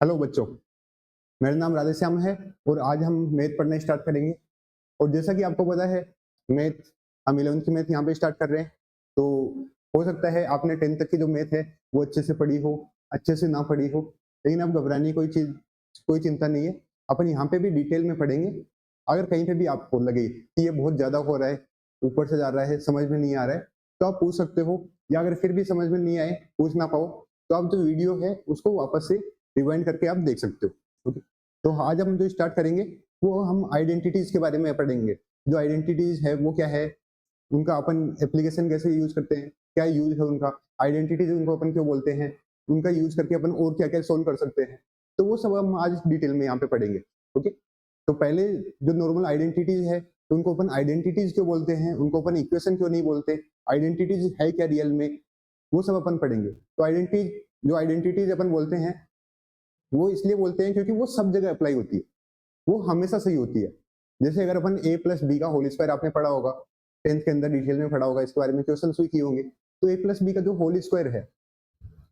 Hello बच्चों, मेरा नाम राधेश्याम है और आज हम मैथ पढ़ना स्टार्ट करेंगे। और जैसा कि आपको पता है, मैथ हम 11th की मैथ यहाँ पे स्टार्ट कर रहे हैं। तो हो सकता है आपने 10th तक की जो मैथ है वो अच्छे से पढ़ी हो, अच्छे से ना पढ़ी हो, लेकिन अब घबराने की कोई चिंता नहीं है। अपन यहाँ पे भी डिटेल में पढ़ेंगे। अगर कहीं पे भी आपको लगे कि ये बहुत ज़्यादा हो रहा है, ऊपर से जा रहा है, समझ में नहीं आ रहा है, तो आप पूछ सकते हो, या अगर फिर भी समझ में नहीं आए, पूछ ना पाओ, तो आप जो वीडियो है उसको वापस से रिवाइंड करके आप देख सकते हो। ओके, तो आज हम जो स्टार्ट करेंगे वो हम आइडेंटिटीज के बारे में पढ़ेंगे। जो आइडेंटिटीज है वो क्या है, उनका अपन एप्लीकेशन कैसे यूज करते हैं, क्या यूज है उनका, आइडेंटिटीज उनको अपन क्यों बोलते हैं, उनका यूज करके अपन और क्या क्या सोल्व कर सकते हैं। तो वो सब हम आज डिटेल में यहाँ पे पढ़ेंगे। ओके, तो पहले जो नॉर्मल आइडेंटिटीज है तो उनको अपन आइडेंटिटीज क्यों बोलते हैं, उनको अपन इक्वेशन क्यों नहीं बोलते, आइडेंटिटीज है क्या रियल में, वो सब अपन पढ़ेंगे। तो आइडेंटिटीज अपन बोलते हैं वो इसलिए बोलते हैं क्योंकि वो सब जगह अप्लाई होती है, वो हमेशा सही होती है। जैसे अगर अपन a प्लस बी का होल स्क्वायर आपने पढ़ा होगा, 10th के अंदर डिटेल में पढ़ा होगा, इसके बारे में क्वेश्चन भी किए होंगे। तो a प्लस बी का जो होल स्क्वायर है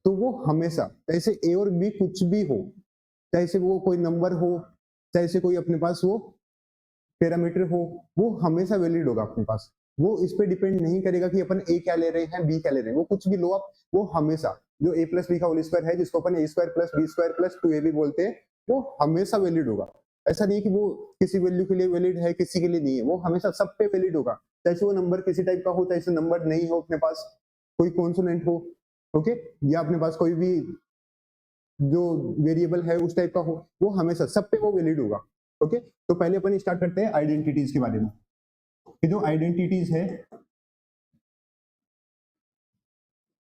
तो वो हमेशा, चाहे से a और b कुछ भी हो, चाहे से वो कोई नंबर हो, चाहे से कोई अपने पास वो पैरामीटर हो, वो हमेशा वैलिड होगा अपने पास। वो इस पे डिपेंड नहीं करेगा कि अपन a क्या ले रहे हैं, b क्या ले रहे हैं, वो कुछ भी लो आप, वो हमेशा जो a प्लस बी का होल स्क्वायर है, जिसको अपन a square plus B square plus 2ab बोलते हैं, वो हमेशा वैलिड होगा। ऐसा नहीं कि वो किसी वैल्यू के लिए वैलिड है, किसी के लिए नहीं है, वो हमेशा सब पे वैलिड होगा। चाहे वो नंबर किसी टाइप का हो, चाहे से नंबर नहीं हो, अपने पास कोई कॉन्सोनेंट हो, ओके, या अपने पास कोई भी जो वेरिएबल है उस टाइप का हो, वो हमेशा सब पे वो वैलिड होगा। ओके, तो पहले अपन स्टार्ट करते हैं आइडेंटिटीज के बारे में। कि जो आइडेंटिटीज है,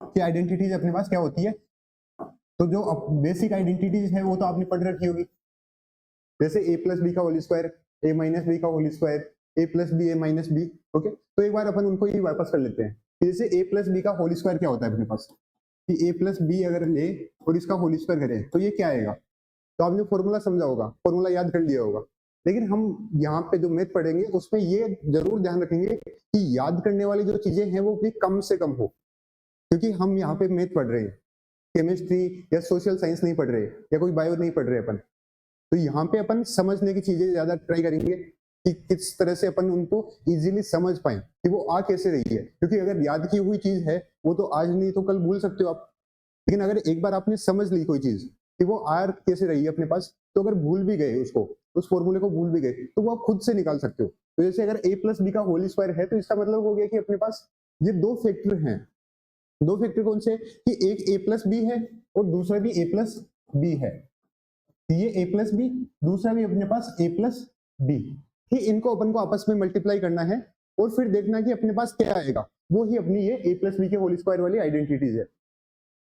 कि आइडेंटिटीज अपने पास क्या होती है, तो जो बेसिक आइडेंटिटीज है वो तो आपने पढ़ रखी होगी। जैसे a प्लस बी का whole square, a minus B का whole square, a plus B, a minus B. Okay, तो एक बार अपन उनको ही वापस कर लेते हैं। जैसे a प्लस बी का होल स्क्वायर क्या होता है अपने पास, कि a प्लस बी अगर ले और इसका होल स्क्वायर करें तो ये क्या आएगा। तो आपने फॉर्मूला समझा होगा, फॉर्मूला याद कर लिया होगा, लेकिन हम यहाँ पे जो मैथ पढ़ेंगे उसमें ये जरूर ध्यान रखेंगे कि याद करने वाली जो चीजें हैं वो भी कम से कम हो, क्योंकि हम यहाँ पे मैथ पढ़ रहे हैं, केमिस्ट्री या सोशल साइंस नहीं पढ़ रहे, या कोई बायो नहीं पढ़ रहे अपन। तो यहाँ पे अपन समझने की चीजें ज्यादा ट्राई करेंगे कि किस तरह से अपन उनको इजीली समझ पाए कि वो आ कैसे रही है, क्योंकि अगर याद की हुई चीज है वो तो आज नहीं तो कल भूल सकते हो आप, लेकिन अगर एक बार आपने समझ ली कोई चीज कि वो आ कैसे रही है अपने पास, तो अगर भूल भी गए उसको, उस फॉर्मूले को भूल भी गए, तो वो आप खुद से निकाल सकते हो। तो जैसे अगर a प्लस बी का होल स्क्वायर है तो इसका मतलब हो गया कि अपने पास ये दो फैक्टर हैं। दो फैक्टर कौन से, कि एक a प्लस बी है और दूसरा भी a प्लस बी है। ये a प्लस बी, दूसरा भी अपने पास a प्लस बी, ठीक, इनको अपन को आपस में मल्टीप्लाई करना है और फिर देखना कि अपने पास क्या आएगा। वो ही अपनी ये a प्लस बी के होल स्क्वायर वाली आइडेंटिटीज है।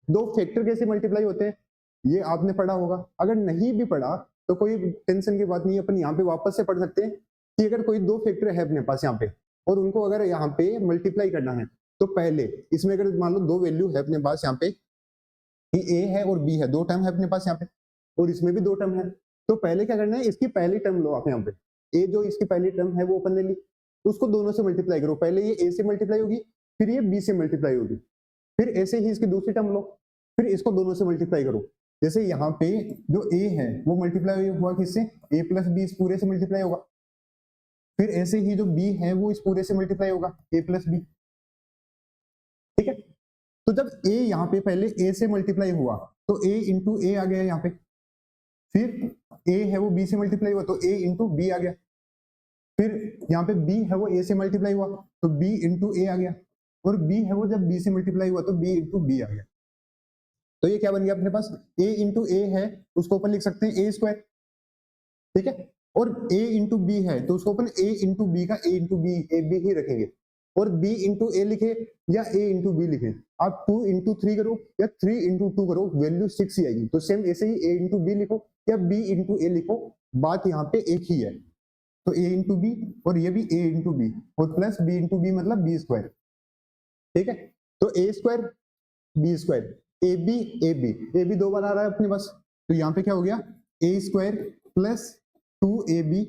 दो फैक्टर कैसे मल्टीप्लाई होते हैं ये आपने पढ़ा होगा, अगर नहीं भी पढ़ा तो कोई टेंशन की बात नहीं है, अपन यहाँ पे वापस से पढ़ सकते हैं कि अगर कोई दो फैक्टर है अपने पास यहाँ पे और उनको अगर यहाँ पे मल्टीप्लाई करना है, तो पहले इसमें अगर मान लो दो वैल्यू है अपने पास यहाँ पे, कि a है और b है, दो टर्म है अपने पास यहाँ पे, और इसमें भी दो टर्म है, तो पहले क्या करना है, इसकी पहली टर्म लो आप यहाँ पे, a जो इसकी पहली टर्म है वो अपन ने ली, उसको दोनों से मल्टीप्लाई करो। पहले ये a से मल्टीप्लाई होगी, फिर ये b से मल्टीप्लाई होगी, फिर ऐसे ही इसकी दूसरी टर्म लो, फिर इसको दोनों से मल्टीप्लाई करो। जैसे यहाँ पे जो a है वो मल्टीप्लाई हुआ किससे, a प्लस बी इस पूरे से मल्टीप्लाई होगा, फिर ऐसे ही जो b है वो इस पूरे से मल्टीप्लाई होगा, a प्लस बी। ठीक है, तो जब a यहाँ पे पहले a से मल्टीप्लाई हुआ तो a इंटू ए आ गया यहाँ पे, फिर a है वो b से मल्टीप्लाई हुआ तो a इंटू बी आ गया, फिर यहाँ पे b है वो a से मल्टीप्लाई हुआ तो b इंटू ए आ गया, और b है वो जब b से मल्टीप्लाई हुआ तो b इंटू बी आ गया। तो ये क्या बन गया अपने पास, a इंटू ए है उसको अपन लिख सकते हैं a स्क्वायर, ठीक है, और a इंटू बी है तो उसको अपन a इंटू बी का a into B A B ही रखेंगे, और b इंटू ए लिखे या a इंटू बी लिखे, आप 2 इंटू 3 करो या 3 इंटू 2 करो, वैल्यू 6 ही आएगी। तो सेम ऐसे ही a इंटू बी लिखो या b इंटू ए लिखो, बात यहाँ पे एक ही है। तो a इंटू बी और ये भी a इंटू बी और प्लस b इंटू बी मतलब b स्क्वायर, ठीक है। तो a square b square, a b दो बार आ रहा है अपने पास, तो यहाँ पे क्या हो गया, ए square plus 2ab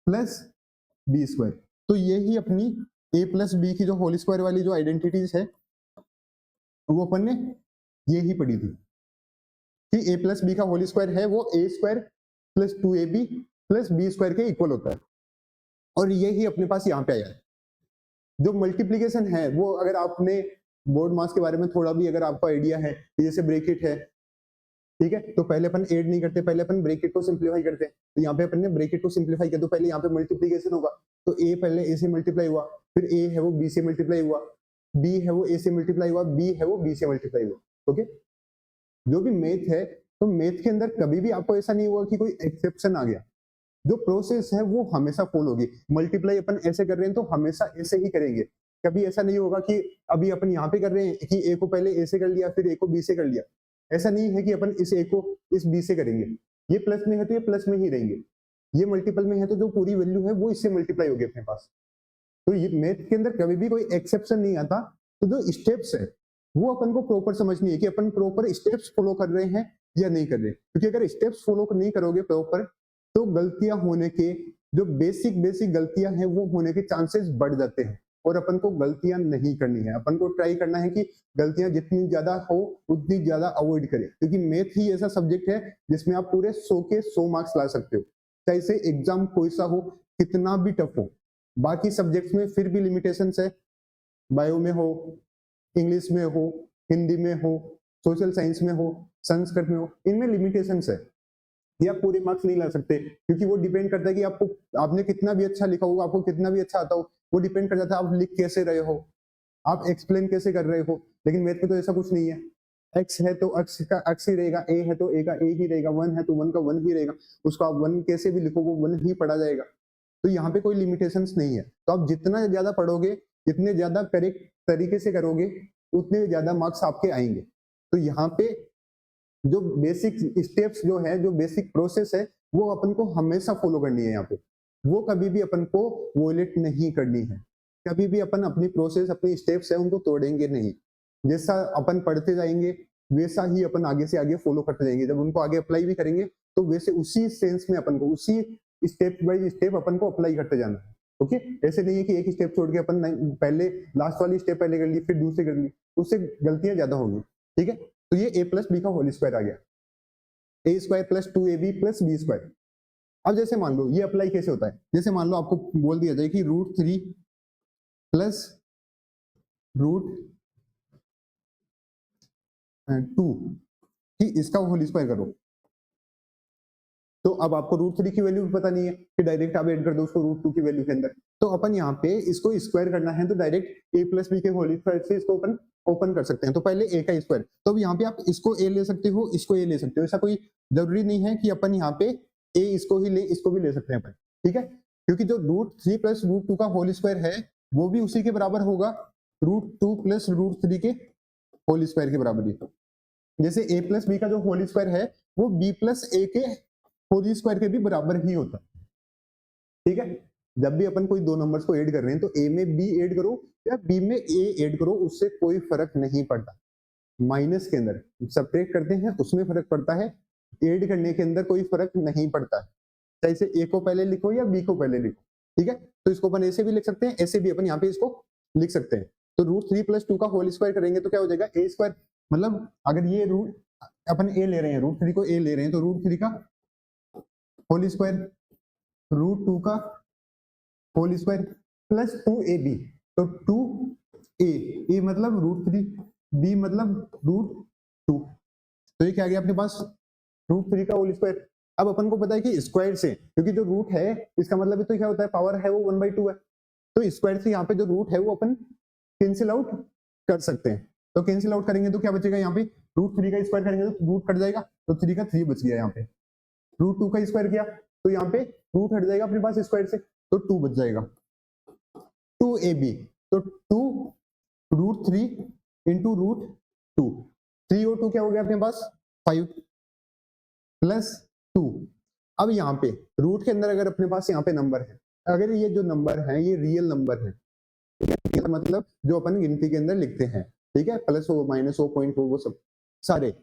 plus B square. तो ये ही अपनी a प्लस बी की जो होल स्क्वायर वाली जो आइडेंटिटीज है वो अपन ने ये ही पढ़ी थी। कि ए प्लस बी का होल स्क्वायर है वो a square plus 2ab plus B square के इक्वल होता है, और यही अपने पास यहाँ पे आया है। जो मल्टीप्लीकेशन है वो अगर आपने बोर्ड मास के बारे में थोड़ा भी अगर आपको आइडिया है, जैसे ब्रैकेट है, ठीक है, तो पहले अपन ऐड नहीं करते, पहले अपन ब्रैकेट को सिंप्लीफाई करते हैं। तो यहाँ पे अपन ने ब्रैकेट को सिंप्लीफाई किया तो पहले यहाँ पे मल्टीप्लीकेशन होगा, तो ए पहले ए से मल्टीप्लाई हुआ, फिर ए है वो बी से मल्टीप्लाई हुआ, बी है वो ए से मल्टीप्लाई हुआ, बी है वो बी से मल्टीप्लाई हुआ। ओके, जो भी मैथ है, तो मैथ के अंदर कभी भी आपको ऐसा नहीं हुआ कि कोई एक्सेप्शन आ गया। जो प्रोसेस है वो हमेशा फॉलो होगी। मल्टीप्लाई अपन ऐसे कर रहे हैं तो हमेशा ऐसे ही करेंगे, कभी ऐसा नहीं होगा कि अभी अपन यहाँ पे कर रहे हैं कि ए को पहले ए से कर लिया फिर ए को बी से कर लिया। ऐसा नहीं है कि अपन इस ए को इस बी से करेंगे, ये प्लस में है तो ये प्लस में ही रहेंगे, ये मल्टीपल में है तो जो पूरी वैल्यू है वो इससे मल्टीप्लाई होगी अपने पास। तो ये मैथ के अंदर कभी भी कोई एक्सेप्शन नहीं आता। तो जो स्टेप्स है वो अपन को प्रॉपर समझनी है कि अपन प्रॉपर स्टेप्स फॉलो कर रहे हैं या नहीं कर रहे, क्योंकि अगर स्टेप्स फॉलो नहीं करोगे प्रॉपर तो गलतियां होने के, जो बेसिक गलतियां हैं वो होने के चांसेस बढ़ जाते हैं, और अपन को गलतियां नहीं करनी है। अपन को ट्राई करना है कि गलतियां जितनी ज्यादा हो उतनी ज्यादा अवॉइड करें, क्योंकि मैथ ही ऐसा सब्जेक्ट है जिसमें आप पूरे 100 के 100 मार्क्स ला सकते हो, चाहे से एग्जाम कोई सा हो, कितना भी टफ हो। बाकी सब्जेक्ट्स में फिर भी लिमिटेशंस है, बायो में हो, इंग्लिश में हो, हिंदी में हो, सोशल साइंस में हो, संस्कृत में हो, इनमें लिमिटेशंस है, ये आप पूरे मार्क्स नहीं ला सकते, क्योंकि वो डिपेंड करता है कि आपको, आपने कितना भी अच्छा लिखा होगा, आपको कितना भी अच्छा आता हो, वो डिपेंड कर जाता है आप लिख कैसे रहे हो, आप एक्सप्लेन कैसे कर रहे हो। लेकिन मैथ में तो ऐसा कुछ नहीं है, एक्स है तो एक्स का एक्स ही रहेगा, ए है तो ए का ए ही रहेगा, वन है तो वन का वन ही रहेगा, उसको आप वन कैसे भी लिखो वो वन ही पढ़ा जाएगा। तो यहाँ पे कोई लिमिटेशंस नहीं है। तो आप जितना ज्यादा पढ़ोगे, जितने ज्यादा करेक्ट तरीके से करोगे, उतने ज्यादा मार्क्स आपके आएंगे। तो यहाँ पे जो बेसिक स्टेप्स जो है, जो बेसिक प्रोसेस है, वो अपन को हमेशा फॉलो करनी है। यहाँ पे वो कभी भी अपन को वोलेट नहीं करनी है, कभी भी अपन अपनी प्रोसेस, अपनी स्टेप्स है उनको तोड़ेंगे नहीं। जैसा अपन पढ़ते जाएंगे वैसा ही अपन आगे से आगे फॉलो करते जाएंगे, जब उनको आगे अप्लाई भी करेंगे तो वैसे उसी सेंस में अपन को, उसी स्टेप बाय स्टेप अपन को अप्लाई करते जाना है। ओके, ऐसे नहीं है कि एक स्टेप छोड़ के अपन पहले लास्ट वाली स्टेप पहले कर ली फिर दूसरी कर ली, उससे गलतियां ज्यादा होगी। ठीक है, तो ये a प्लस बी का होल स्क्वायर आ गया, ए square plus 2ab plus B square. अब जैसे मान लो ये अप्लाई कैसे होता है, जैसे मान लो आपको बोल दिया जाए कि √3 प्लस √2 कि इसका होल स्क्वायर करो। तो अब आपको √3 की वैल्यू भी पता नहीं है कि डायरेक्ट आप ऐड कर दो उसको √2 की वैल्यू के अंदर। तो अपन यहाँ पे इसको स्क्वायर करना है तो डायरेक्ट a प्लस बी के होल स्क्वायर से इसको अपन ओपन कर सकते हैं। तो पहले a का स्क्वायर, तो अब यहाँ पे आप इसको a ले सकते हो, इसको a ले सकते हो, ऐसा कोई जरूरी नहीं है कि अपन यहाँ पे a इसको ही ले, इसको भी ले सकते हैं अपन। ठीक है, क्योंकि जो √3 प्लस √2 का होल स्क्वायर है वो भी उसी के बराबर होगा √2 प्लस √3 के होल स्क्वायर के बराबर ही। जैसे a प्लस बी का जो होल स्क्वायर है वो b प्लस a के होल स्क्वायर के भी बराबर ही होता है। ठीक है, जब भी अपन कोई दो नंबर्स को ऐड कर रहे हैं तो a में b ऐड करो या b में a ऐड करो, उससे कोई फर्क नहीं पड़ता। माइनस के अंदर सब्ट्रैक्ट करते हैं उसमें फर्क पड़ता है, ऐड करने के अंदर कोई फर्क नहीं पड़ता है, चाहे से a को पहले लिखो या b को पहले लिखो। ठीक है, तो इसको अपन ऐसे भी लिख सकते हैं, ऐसे भी अपन यहाँ पे इसको लिख सकते हैं। तो √3 प्लस 2 का होल स्क्वायर करेंगे तो क्या हो जाएगा a स्क्वायर, मतलब अगर ये रूट अपन a ले रहे हैं, √3 को a ले रहे हैं तो √3 का होल स्क्वायर, √2 का होल स्क्वायर प्लस 2ab, तो 2a मतलब √3, b मतलब √2, तो ये क्या आ गया अपने पास √3 का होल स्क्वायर। अब अपन को पता है कि स्क्वायर से, क्योंकि जो रूट है इसका मतलब तो क्या होता है, पावर है वो 1/2 है, तो स्क्वायर से यहाँ पे जो रूट है वो अपन कैंसिल आउट कर सकते हैं। तो कैंसिल आउट करेंगे तो क्या बचेगा, यहाँ पे √3 का स्क्वायर करेंगे तो रूट कट जाएगा, तो 3 का 3 बच गया, यहाँ पे √2 का स्क्वायर किया तो यहाँ पे रूट हट जाएगा अपने पास स्क्वायर से, तो 2 बच जाएगा, 2ab, तो 2 √3 इंटू √2, 3 और 2 क्या हो गया अपने पास 5 प्लस 2। अब यहाँ पे रूट के अंदर अगर अपने पास यहाँ पे नंबर है, अगर ये जो नंबर है ये रियल नंबर है, मतलब जो अपन गिनती के अंदर लिखते हैं, ठीक है, प्लस हो माइनस हो पॉइंट हो वो सब सारे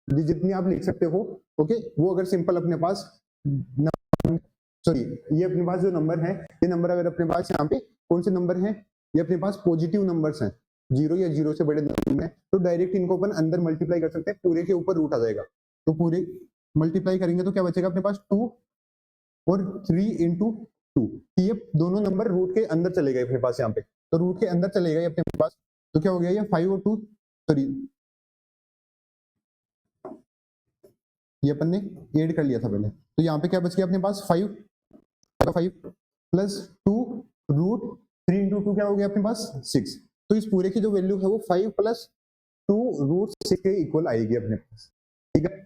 जितनी आप लिख सकते हो, ओके, वो अगर सिंपल अपने पास सॉरी ये अपने पास जो नंबर है, ये नंबर अगर अपने पास यहाँ पे कौन से नंबर हैं, ये अपने पास पॉजिटिव नंबर्स हैं, 0 या 0 से बड़े नंबर हैं, तो डायरेक्ट इनको अपन अंदर मल्टीप्लाई कर सकते हैं, पूरे के ऊपर रूट आ जाएगा। तो पूरे मल्टीप्लाई करेंगे तो क्या बचेगा अपने पास 2 और 3 इंटू 2, ये दोनों नंबर रूट के अंदर चले गए अपने पास यहाँ पे, तो रूट के अंदर चले गए अपने पास, तो क्या हो गया ये 5 और 2, सॉरी ये अपन ने ऐड कर लिया था पहले, तो यहाँ पे क्या बच गया अपने पास 5 प्लस 2 रूट 3 इंटू 2 क्या हो गया अपने पास 6, तो इस पूरे की जो वैल्यू है वो 5 प्लस 2 रूट 6 के इक्वल आएगी अपने पास, ठीक है,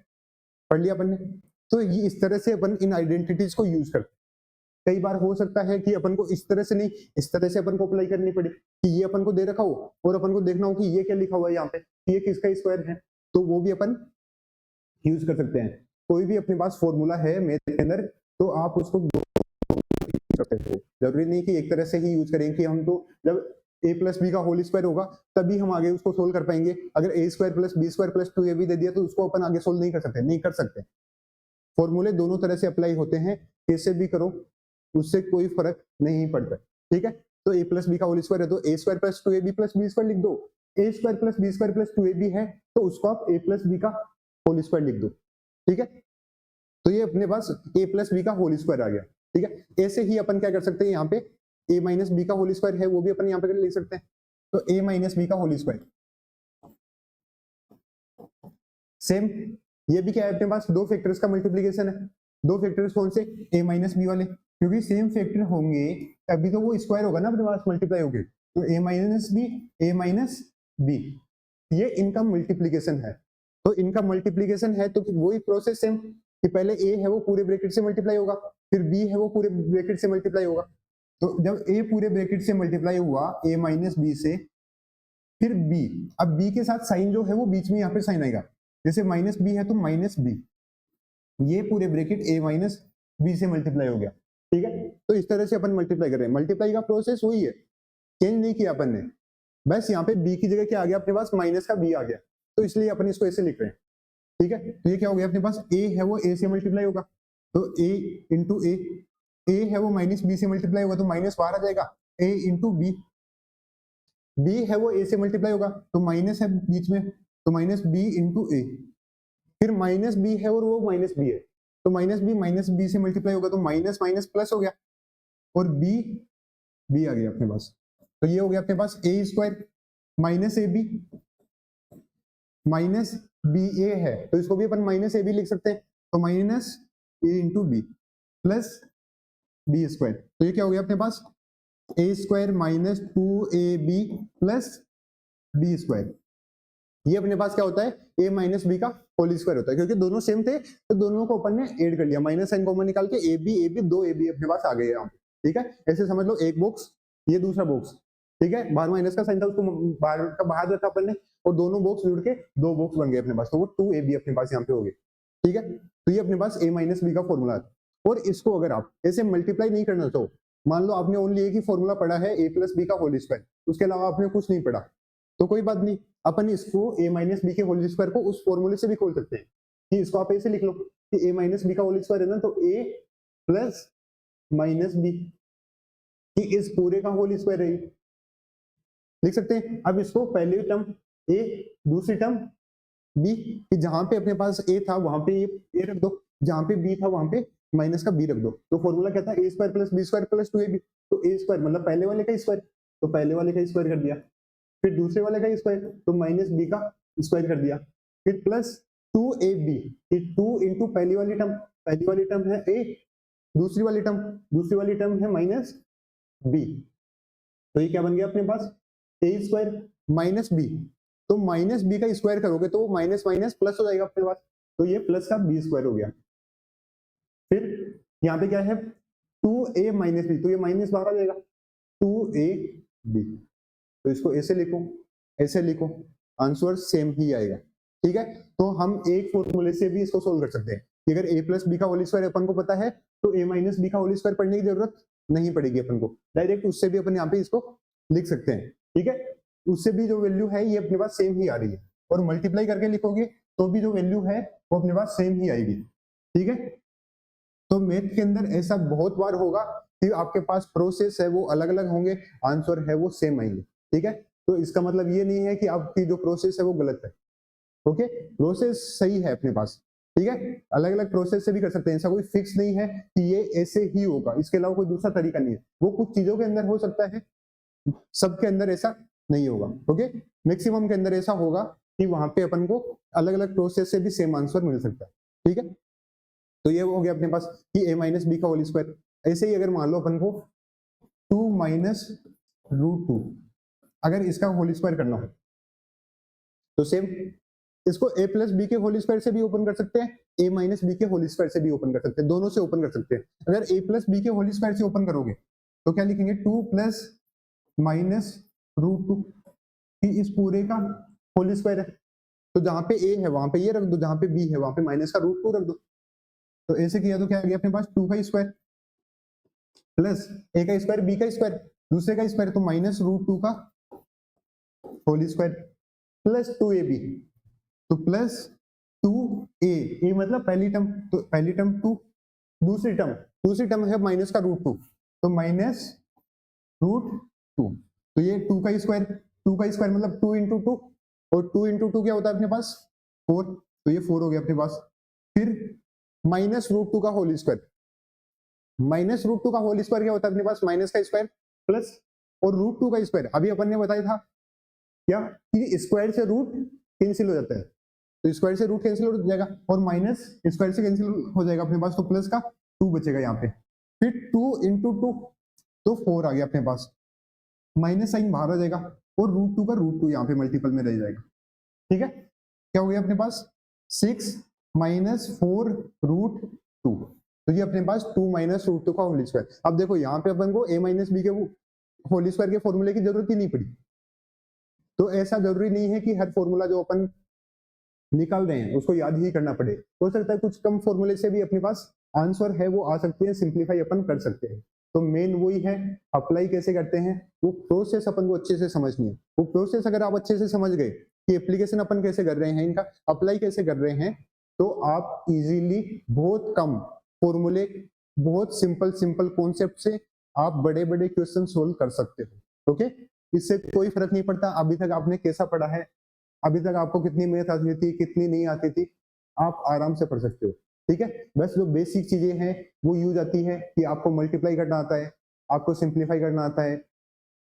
पढ़ लिया अपन ने। तो ये इस तरह से अपन इन आइडेंटिटीज को यूज करते हैं। कई बार हो सकता है कि अपन को इस तरह से नहीं, इस तरह से अपन को अप्लाई करनी पड़े कि ये अपन को दे रखा हो और अपन को देखना हो कि ये क्या लिखा हुआ है यहाँ पे, ये किसका स्क्वायर है, तो वो भी अपन यूज कर सकते हैं। कोई भी अपने पास फॉर्मूला है मैथ के अंदर तो आप उसको करते हो, जरूरी नहीं कि एक तरह से ही यूज करें कि हम तो जब a प्लस बी का होल स्क्वायर होगा तभी हम आगे उसको सोल्व कर पाएंगे, अगर a square plus B square plus 2ab दे दिया तो उसको अपन आगे सोल्व नहीं कर सकते, नहीं कर सकते। फॉर्मूले दोनों तरह से अप्लाई होते हैं, कैसे भी करो उससे कोई फर्क नहीं पड़ता, ठीक है। तो a प्लस बी का होल स्क्वायर है तो a square plus 2ab plus B square लिख दो, a square plus B square plus 2ab है तो उसको आप a प्लस बी का होल स्क्वायर लिख दो, ठीक है। तो ये अपने पास a प्लस बी का होल स्क्वायर आ गया, ठीक है। ऐसे ही अपन क्या कर सकते हैं, यहाँ पे a माइनस बी का होल स्क्वायर है वो भी अपन यहाँ पे लिख सकते हैं, तो a माइनस बी का होल स्क्वायर सेम, ये भी क्या है अपने पास दो फैक्टर्स का मल्टीप्लीकेशन है, दो फैक्टर्स कौन से a माइनस बी वाले, क्योंकि सेम फैक्टर होंगे तभी तो वो स्क्वायर होगा ना अपने पास मल्टीप्लाई होके, तो a माइनस बी ये इनका मल्टीप्लीकेशन है, तो इनका मल्टीप्लीकेशन है तो वही प्रोसेस सेम कि पहले a है वो पूरे ब्रैकेट से मल्टीप्लाई होगा, फिर b है वो पूरे ब्रैकेट से मल्टीप्लाई होगा, तो जब a पूरे ब्रैकेट से मल्टीप्लाई हुआ a माइनस बी से, फिर b, अब b के साथ साइन जो है वो बीच में यहाँ पे साइन आएगा, जैसे माइनस बी है तो माइनस बी, ये पूरे ब्रैकेट a माइनस बी से मल्टीप्लाई हो गया, ठीक है। तो इस तरह से अपन मल्टीप्लाई कर रहे हैं, मल्टीप्लाई का प्रोसेस वही है, चेंज नहीं किया अपन ने, बस यहाँ पे b की जगह क्या आ गया अपने पास माइनस का b आ गया, तो इसलिए अपन इसको ऐसे लिख रहे हैं, ठीक है। तो ये क्या हो गया अपने पास a है वो a से मल्टीप्लाई होगा, तो a इंटू a है वो माइनस b से मल्टीप्लाई होगा तो माइनस बाहर आ जाएगा, a इंटू b है वो a से मल्टीप्लाई होगा तो माइनस है बीच में, तो माइनस b इंटू a, फिर माइनस b है और वो माइनस b है तो माइनस b से मल्टीप्लाई होगा तो माइनस माइनस प्लस हो गया और b आ गया अपने पास, तो ये हो गया अपने पास a square minus ab minus B a है तो इसको भी अपन माइनस ए बी लिख सकते हैं, तो minus a into b plus B square, तो ये क्या हो गया अपने पास a square minus 2ab plus B square, ये अपने पास क्या होता है a माइनस बी का होल स्क्वायर होता है, क्योंकि दोनों सेम थे तो दोनों को अपन ने ऐड कर लिया, माइनस साइन कॉमन निकाल के ए बी दो ए बी अपने पास आ गए यहाँ पे, ठीक है। ऐसे समझ लो एक बॉक्स ये दूसरा बॉक्स, ठीक है, बाहर माइनस का साइन था उसको बाहर रखा अपन ने और दोनों बॉक्स जुड़ के दो बॉक्स बन गए अपने पास, तो वो 2ab अपने पास यहाँ पे हो गए, ठीक है। तो ये अपने पास a माइनस बी का फॉर्मूला है, और इसको अगर आप ऐसे मल्टीप्लाई नहीं करना चाहो, मान लो आपने ओनली एक ही फॉर्मूला पढ़ा है a प्लस बी का होल स्क्वायर, उसके अलावा आपने कुछ नहीं पढ़ा, तो कोई बात नहीं, अपन इसको a माइनस बी के होल स्क्वायर को उस फॉर्मूले से भी खोल सकते हैं कि इसको आप ऐसे लिख लो कि a माइनस बी का होल स्क्वायर है ना, तो a प्लस माइनस बी कि इस पूरे का होल स्क्वायर है, लिख सकते हैं। अब इसको पहली टर्म a दूसरी टर्म b, कि जहां पे अपने पास a था वहां पे a रख दो, जहां पे b था वहां पे माइनस का b रख दो, तो फॉर्मूला क्या था a square plus B square plus 2ab, तो a स्क्वायर मतलब पहले वाले का स्क्वायर, तो पहले वाले का स्क्वायर कर दिया, फिर दूसरे वाले का स्क्वायर तो माइनस बी का स्क्वायर कर दिया, फिर प्लस 2ab, 2 इंटू पहली वाली टर्म है a, दूसरी वाली टर्म है माइनस b, तो ये क्या बन गया अपने पास a स्क्वायर माइनस बी, तो माइनस बी का स्क्वायर करोगे तो माइनस माइनस प्लस हो जाएगा अपने पास, तो ये प्लस का बी स्क्वायर हो गया। फिर यहाँ पे क्या है 2a माइनस बी, तो ये माइनस बाहर आ जाएगा 2ab, तो इसको ऐसे लिखो आंसर सेम ही आएगा, ठीक है। तो हम एक फॉर्मूले से भी इसको सोल्व कर सकते हैं कि अगर a प्लस बी का होल स्क्वायर अपन को पता है तो a माइनस बी का होल स्क्वायर पढ़ने की जरूरत नहीं पड़ेगी अपन को, डायरेक्ट उससे भी अपन यहाँ पे इसको लिख सकते हैं, ठीक है। उससे भी जो वैल्यू है ये अपने पास सेम ही आ रही है, और मल्टीप्लाई करके लिखोगे तो भी जो वैल्यू है वो अपने पास सेम ही आएगी, ठीक है। तो मैथ के अंदर ऐसा बहुत बार होगा कि आपके पास प्रोसेस है वो अलग अलग होंगे, आंसर है वो सेम आएंगे, ठीक है। तो इसका मतलब ये नहीं है कि आपकी जो प्रोसेस है वो गलत है, ओके, प्रोसेस सही है अपने पास, ठीक है, अलग अलग प्रोसेस से भी कर सकते हैं, ऐसा कोई फिक्स नहीं है कि ये ऐसे ही होगा, इसके अलावा कोई दूसरा तरीका नहीं है। वो कुछ चीजों के अंदर हो सकता है, सबके अंदर ऐसा नहीं होगा। ओके, मैक्सिमम के अंदर ऐसा होगा कि वहां पे अपन को अलग अलग प्रोसेस से भी सेम आंसर मिल सकता है। ठीक है, तो ये हो गया अपने पास कि a माइनस बी का होल स्क्वायर। ऐसे ही अगर मान लो अपन को 2 माइनस रूट 2 अगर इसका होल स्क्वायर करना हो तो सेम इसको a प्लस बी के होल स्क्वायर से भी ओपन कर सकते हैं, a माइनस बी के होल स्क्वायर से भी ओपन कर सकते हैं, दोनों से ओपन कर सकते हैं। अगर a प्लस बी के होल स्क्वायर से ओपन करोगे तो क्या लिखेंगे, 2 प्लस माइनस रूट 2 कि इस पूरे का होल स्क्वायर है। तो जहां पे a है वहां पे ये रख दो, जहां पे b है वहां पे माइनस का रूट 2 रख दो। तो ऐसे किया तो क्या आ गया अपने पास 2 का स्क्वायर प्लस a का स्क्वायर b का स्क्वायर दूसरे का स्क्वायर, तो माइनस रूट 2 का होल स्क्वायर प्लस 2ab, तो प्लस 2a मतलब पहली टर्म, तो पहली टर्म 2, दूसरी टर्म है माइनस का रूट 2, तो माइनस रूट 2, तो ये 2 का स्क्वायर मतलब 2 इंटू 2, और 2 इंटू 2 क्या होता है अपने पास 4, तो ये 4 हो गया अपने पास। फिर माइनस रूट 2 का होल स्क्वायर, माइनस रूट 2 का होल स्क्वायर क्या होता है अपने पास, माइनस का स्क्वायर प्लस और रूट 2 का स्क्वायर। अभी अपन ने बताया था क्या कि स्क्वायर से रूट कैंसिल हो जाता है, तो स्क्वायर से रूट कैंसिल हो जाएगा और माइनस स्क्वायर से कैंसिल हो जाएगा अपने पास, तो प्लस का 2 बचेगा यहाँ पे। फिर 2 इंटू 2 तो 4 आ गया अपने पास, माइनस साइन बाहर आ जाएगा और रूट 2 का रूट 2 यहाँ पे मल्टीपल में रह जाएगा। ठीक है, क्या हो गया अपने पास 6 माइनस 4 रूट 2, तो ये अपने पास 2 माइनस रूट 2 का होल स्क्वायर। अब देखो यहाँ पे अपन को a माइनस बी के होल स्क्वायर के फॉर्मूले की जरूरत ही नहीं पड़ी, तो ऐसा जरूरी नहीं है कि हर फॉर्मूला जो अपन निकाल रहे हैं उसको याद ही करना पड़े। हो सकता है कुछ कम फॉर्मूले से भी अपने पास आंसर है वो आ सकते हैं, सिंप्लीफाई अपन कर सकते हैं। तो मेन वही है, अप्लाई कैसे करते हैं वो प्रोसेस अपन को अच्छे से समझनी है। वो प्रोसेस अगर आप अच्छे से समझ गए कि एप्लीकेशन अपन कैसे कर रहे हैं, इनका अप्लाई कैसे कर रहे हैं, तो आप इजीली बहुत कम फॉर्मूले, बहुत सिंपल कॉन्सेप्ट से आप बड़े बड़े क्वेश्चन सोल्व कर सकते हो। ओके, इससे कोई फर्क नहीं पड़ता अभी तक आपने कैसा पढ़ा है, अभी तक आपको कितनी मैथ आती थी कितनी नहीं आती थी, आप आराम से पढ़ सकते हो। ठीक है, बस जो बेसिक चीजें हैं वो यूज आती है कि आपको मल्टीप्लाई करना आता है, आपको सिंप्लीफाई करना आता है,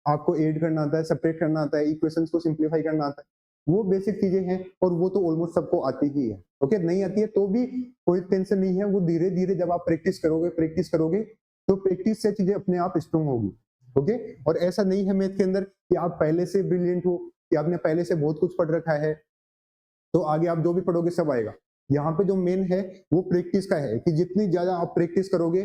आपको ऐड करना आता है, सेपरेट करना आता है, इक्वेशंस को सिंप्लीफाई करना आता है, वो बेसिक चीजें हैं और वो तो ऑलमोस्ट सबको आती ही है। ओके, नहीं आती है तो भी कोई टेंशन नहीं है, वो धीरे धीरे जब आप प्रैक्टिस करोगे तो प्रैक्टिस से चीजें अपने आप स्ट्रॉन्ग होगी। ओके, और ऐसा नहीं है मैथ के अंदर कि आप पहले से ब्रिलियंट हो, कि आपने पहले से बहुत कुछ पढ़ रखा है तो आगे आप जो भी पढ़ोगे सब आएगा। यहाँ पे जो मेन है वो प्रैक्टिस का है, कि जितनी ज्यादा आप प्रैक्टिस करोगे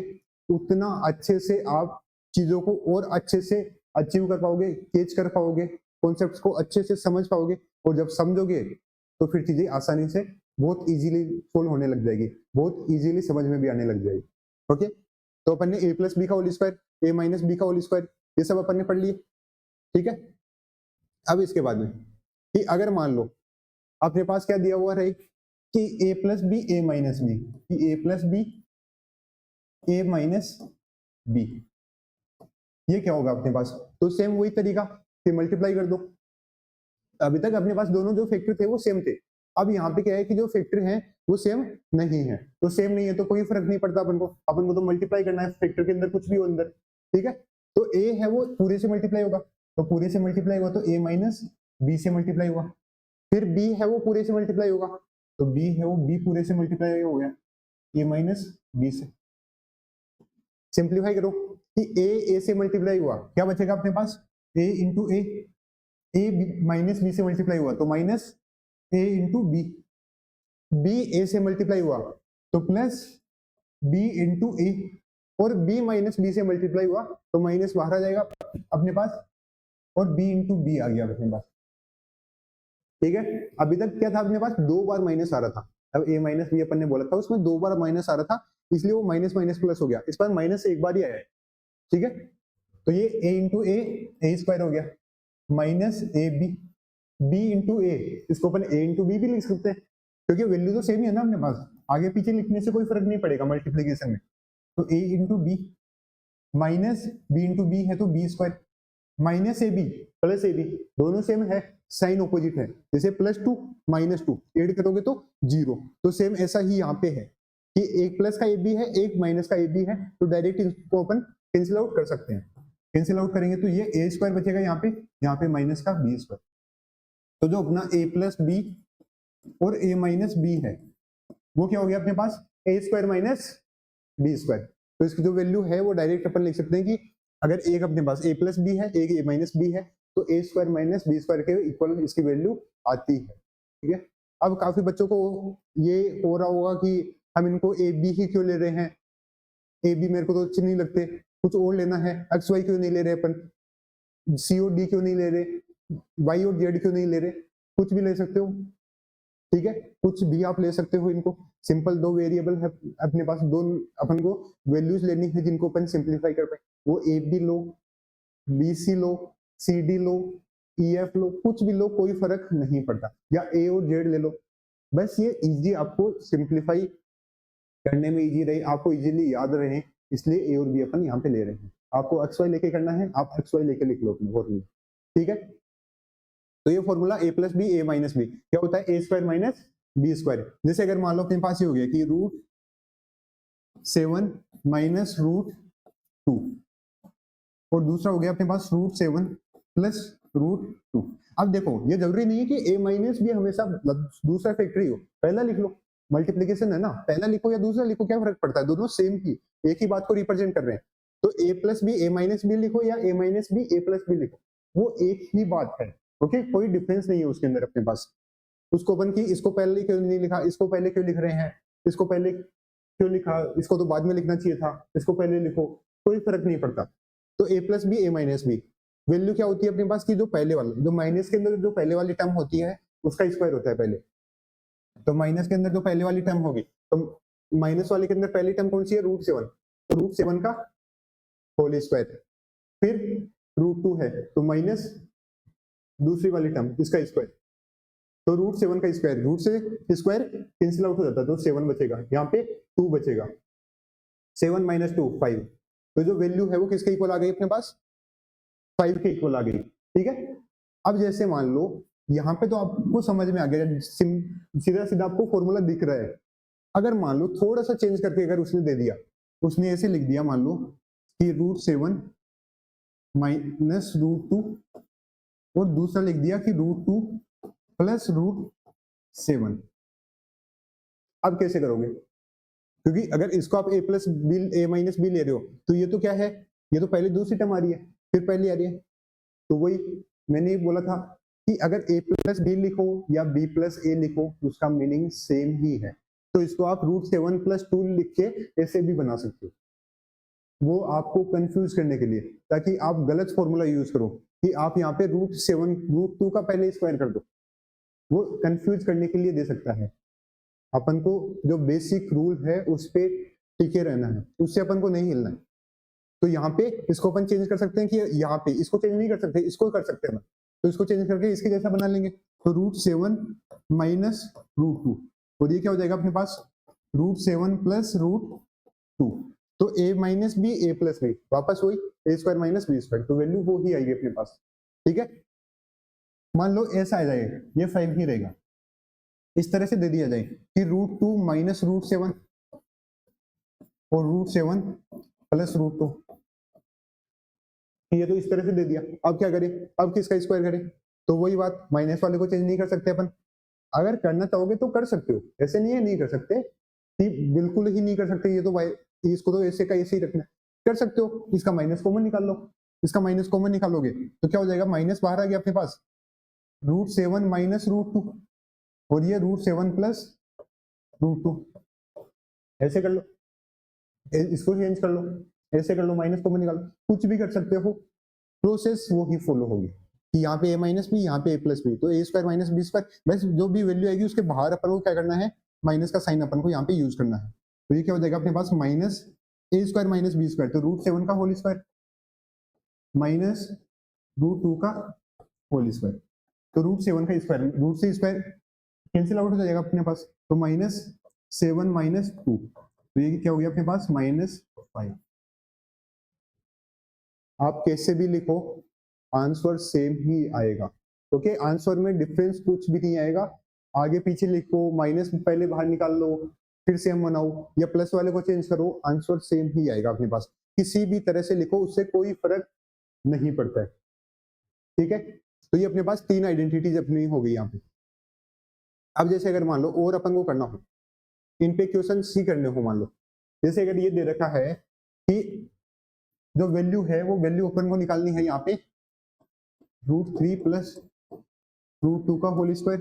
उतना अच्छे से आप चीजों को और अच्छे से अचीव कर पाओगे, कैच कर पाओगे, कॉन्सेप्ट्स को अच्छे से समझ पाओगे, और जब समझोगे तो फिर चीजें आसानी से बहुत इजीली सोल्व होने लग जाएगी, बहुत इजीली समझ में भी आने लग जाएगी। ओके, तो अपन ने a प्लस बी का whole square, a minus B का होल स्क्वायर, ये सब अपन ने पढ़ लिए। ठीक है, अब इसके बाद में कि अगर मान लो अपने पास क्या दिया हुआ रहे कि a plus B a minus b, कि a plus B a minus b, ये क्या होगा अपने पास, तो सेम वही तरीका कि मल्टीप्लाई कर दो। अभी तक अपने पास दोनों जो फैक्टर थे वो सेम थे, अब यहाँ पे क्या है कि जो फैक्टर हैं वो सेम नहीं है, तो सेम नहीं है तो कोई फर्क नहीं पड़ता अपन को तो मल्टीप्लाई करना है फैक्टर के अंदर कुछ भी हो अंदर। ठीक है, तो a है वो पूरे से मल्टीप्लाई होगा, तो पूरे से मल्टीप्लाई हुआ तो a माइनस बी से मल्टीप्लाई हुआ, फिर b है वो पूरे से मल्टीप्लाई होगा, तो b है वो b पूरे से मल्टीप्लाई हो गया a माइनस बी से। सिंप्लीफाई करो कि a से मल्टीप्लाई हुआ, क्या बचेगा अपने पास a into a minus B से मल्टीप्लाई हुआ तो minus a into b, b a से मल्टीप्लाई हुआ तो प्लस b इंटू ए, और b माइनस बी से मल्टीप्लाई हुआ तो माइनस बाहर आ जाएगा अपने पास, और b इंटू बी आ गया अपने पास। ठीक है, अभी तक क्या था अपने पास, 2 बार माइनस आ रहा था, अब a माइनस बी अपन ने बोला था उसमें 2 बार माइनस आ रहा था, इसलिए वो माइनस माइनस प्लस हो गया, इस बार माइनस एक बार ही आया है। ठीक है, तो ये a इंटू ए स्क्वायर हो गया minus A b, b into a, इसको अपन a इंटू बी भी लिख सकते हैं क्योंकि वैल्यू तो सेम ही है ना अपने पास, आगे पीछे लिखने से कोई फर्क नहीं पड़ेगा मल्टीप्लीकेशन में। तो a into B minus b into B है तो B square, minus A B plus A B दोनों सेम है, साइन ऑपोजिट है, जैसे +2 -2 ऐड करोगे तो 0। तो सेम ऐसा ही यहाँ पे है कि एक प्लस का ए बी है, एक माइनस का ए बी है, तो डायरेक्ट इसको अपन कैंसिल आउट कर सकते हैं। कैंसिल आउट करेंगे तो ये ए स्क्वायर बचेगा यहाँ पे माइनस का बी स्क्वायर। तो जो अपना ए प्लस बी और ए माइनस बी है वो क्या हो गया अपने पास, a square minus B square. तो इसकी जो वैल्यू है वो डायरेक्ट अपन लिख सकते हैं कि अगर एक अपने पास ए प्लस बी है, एक ए माइनस बी है, तो ए स्क्वायर माइनस बी स्क्वायर के इक्वल इसकी वैल्यू आती है। ठीक है, अब काफी बच्चों को ये हो रहा होगा कि हम इनको ए बी ही क्यों ले रहे हैं, ए बी मेरे को तो अच्छे नहीं लगते, कुछ और लेना है, एक्स वाई क्यों नहीं ले रहे अपन, सी और डी क्यों नहीं ले रहे, वाई और जेड क्यों नहीं ले रहे। कुछ भी ले सकते हो, ठीक है, कुछ भी आप ले सकते हो। इनको सिंपल दो वेरिएबल है अपने पास, दो अपन को वैल्यूज लेनी है जिनको अपन सिंप्लीफाई कर पाए। वो ए बी लो, बी सी लो, सी डी लो, ई एफ लो, कुछ भी लो, कोई फर्क नहीं पड़ता, या ए और जेड ले लो। बस ये इजी आपको सिंप्लीफाई करने में इजी रहे, आपको इजीली याद रहे, इसलिए ए और बी अपन यहाँ पे ले रहे हैं। आपको एक्स वाई लेके करना है, आप एक्स वाई लेके लिख लो अपने फॉर्मूला। ठीक है, तो ये formula A plus B a minus B क्या होता है, ए स्क्वायर माइनस बी स्क्वायर। जैसे अगर मान लो अपने पास ये हो गया कि √7 माइनस √2 और दूसरा हो गया अपने पास √7 प्लस √2। अब देखो ये जरूरी नहीं है कि ए माइनस बी हमेशा दूसरा फैक्टरी हो, पहला लिख लो, मल्टीप्लीकेशन है ना, पहला लिखो या दूसरा लिखो, क्या फर्क पड़ता है, दोनों सेम ही एक ही बात को रिप्रेजेंट कर रहे हैं। तो a plus B a minus B लिखो या ए minus B A plus B लिखो, वो एक ही बात है। ओके, कोई डिफरेंस नहीं है उसके अंदर अपने पास। उसको अपन की इसको पहले क्यों नहीं लिखा, इसको पहले क्यों लिख रहे हैं, इसको पहले क्यों लिखा, इसको तो बाद में लिखना चाहिए था, इसको पहले लिखो, कोई फर्क नहीं पड़ता। तो a plus B a minus B value क्या होती है अपने पास की, जो पहले वाला, जो माइनस के अंदर जो पहले वाली टर्म होती है उसका स्क्वायर होता है पहले। तो माइनस के अंदर जो पहले वाली टर्म होगी, तो माइनस वाले के अंदर पहली टर्म कौन सी है, √7, तो √7 का होल स्क्वायर, फिर √2 है तो माइनस दूसरी वाली टर्म इसका स्क्वायर, तो √7 का स्क्वायर, रूट से स्क्वायर कैंसिल आउट हो जाता है, तो 7 बचेगा, यहाँ पे 2 बचेगा, 7 - 2 5। तो जो वैल्यू है वो किसके इक्वल आ गई अपने पास, 5 के इक्वल आ गई। ठीक है, अब जैसे मान लो यहाँ पे तो आपको समझ में आ गया, सीधा सीधा आपको फॉर्मूला दिख रहा है। अगर मान लो थोड़ा सा चेंज करके अगर उसने दे दिया, उसने ऐसे लिख दिया मान लो कि √7 माइनस √2 और दूसरा लिख दिया कि √2 प्लस √7, अब कैसे करोगे, क्योंकि अगर इसको आप ए plus B a minus B ले रहे हो तो ये तो क्या है, ये तो पहले दूसरी टर्म आ रही है फिर पहली आ रही है। तो वही मैंने बोला था कि अगर ए प्लस बी लिखो या बी प्लस ए लिखो उसका मीनिंग सेम ही है। तो इसको आप √7 + 2 लिख के ऐसे भी बना सकते हो, वो आपको कंफ्यूज करने के लिए, ताकि आप गलत फॉर्मूला यूज करो कि आप यहाँ पे √7 √2 का पहले स्क्वायर कर दो, वो कंफ्यूज करने के लिए दे सकता है। अपन को जो बेसिक रूल है उस पे टिके रहना है, उससे अपन को नहीं हिलना है। तो यहाँ पे इसको अपन चेंज कर सकते हैं कि यहाँ पे इसको चेंज नहीं कर सकते, इसको कर सकते हैं, तो इसको चेंज करके इसके जैसा बना लेंगे। तो √7 माइनस √2 और ये क्या हो जाएगा अपने पास, √7 प्लस √2। तो a minus B A plus B वापस वही A square minus B square, तो वैल्यू वो ही आएगी अपने पास। ठीक है, मान लो ऐसा आ जाएगा, ये 5 ही रहेगा, इस तरह से दे दिया जाए कि √2 माइनस √7 और √7 प्लस √2, ये तो इस तरह से दे दिया। अब क्या करें, अब किसका स्क्वायर करें, तो वही बात, माइनस वाले को चेंज नहीं कर सकते अपन, अगर करना चाहोगे तो कर सकते हो, ऐसे नहीं है नहीं कर सकते कि बिल्कुल ही नहीं कर सकते, ये तो इसको तो ऐसे का ऐसे ही रखना, कर सकते हो। इसका माइनस कॉमन निकाल लो, इसका माइनस कॉमन निकालोगे तो क्या हो जाएगा, माइनस बाहर आ गया अपने पास, √7 माइनस √2 और ये √7 प्लस √2, ऐसे कर लो, इसको चेंज कर लो, ऐसे कर लो, माइनस कॉमन निकालो, कुछ भी कर सकते हो, प्रोसेस वो ही फॉलो होगी कि यहाँ पे a माइनस बी, यहाँ पे a प्लस बी, तो a square minus B square, बस जो भी वैल्यू आएगी उसके बाहर अपन को क्या करना है, माइनस का साइन अपन को यहाँ पे यूज करना है। तो ये क्या हो जाएगा अपने पास, minus a square minus B square, तो √7 का होल स्क्वायर माइनस √2 का होल स्क्वायर, तो √7 का स्क्वायर, रूट से स्क्वायर कैंसिल आउट हो जाएगा अपने पास, तो -7 - 2, तो ये क्या हो गया अपने पास, -5। आप कैसे भी लिखो, आंसर सेम ही आएगा। ओके, आंसर में डिफरेंस कुछ भी नहीं आएगा। आगे पीछे लिखो, माइनस पहले बाहर निकाल लो, फिर सेम बनाओ या प्लस वाले को चेंज करो, आंसर सेम ही आएगा अपने पास। किसी भी तरह से लिखो, उससे कोई फर्क नहीं पड़ता है। ठीक है, तो ये अपने पास 3 आइडेंटिटीज अपनी हो गई यहाँ पे। अब जैसे अगर मान लो और अपन को करना हो, इन पे क्वेश्चन ही करने हो, मान लो जैसे अगर ये दे रखा है कि जो वैल्यू है वो वैल्यू अपन को निकालनी है यहाँ पे √3 प्लस √2 का होल स्क्वायर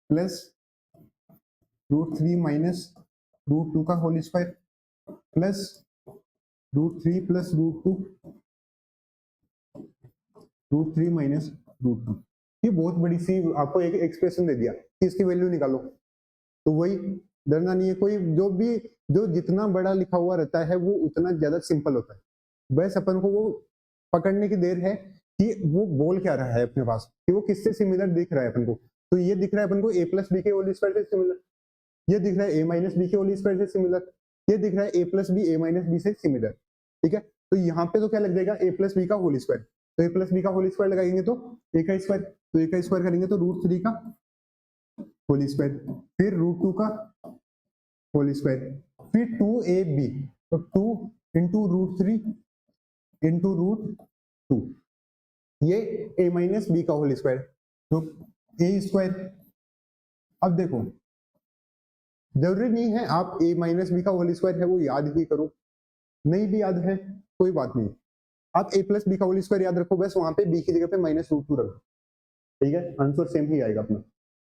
प्लस √3 माइनस √2 का whole square plus √3 plus √3 minus √2। ये बहुत बड़ी सी आपको एक एक्सप्रेशन दे दिया कि इसकी वैल्यू निकालो। तो वही डरना नहीं है कोई, जो जितना बड़ा लिखा हुआ रहता है वो उतना ज्यादा सिंपल होता है। बस अपन को वो पकड़ने की देर है कि वो बोल क्या रहा है अपने पास, कि वो किससे सिमिलर दिख रहा है अपन को। तो ये दिख रहा है अपन को a प्लस बी के होल स्क्वायर से सिमिलर, ये दिख रहा है a माइनस बी के होल स्क्वायर से सिमिलर, ये दिख रहा है a plus B a minus B से सिमिलर। ठीक है, तो यहाँ पे तो क्या लग जाएगा a प्लस बी का होल स्क्वायर, तो a प्लस बी का होल स्क्वायर लगाएंगे तो a का स्क्वायर, तो a का स्क्वायर करेंगे तो √3 का होल स्क्वायर, फिर √2 का होल स्क्वायर, फिर 2ab, तो 2 इंटू √3 इंटू √2, ये a माइनस बी का होल स्क्वायर, तो a स्क्वायर। अब देखो जरूरी नहीं है आप a माइनस बी का होल स्क्वायर है वो याद ही करो, नहीं भी याद है कोई बात नहीं, आप a प्लस बी का होल स्क्वायर याद रखो, बस वहां पे b की जगह पे -√2 रखो। ठीक है, आंसर सेम ही आएगा अपना।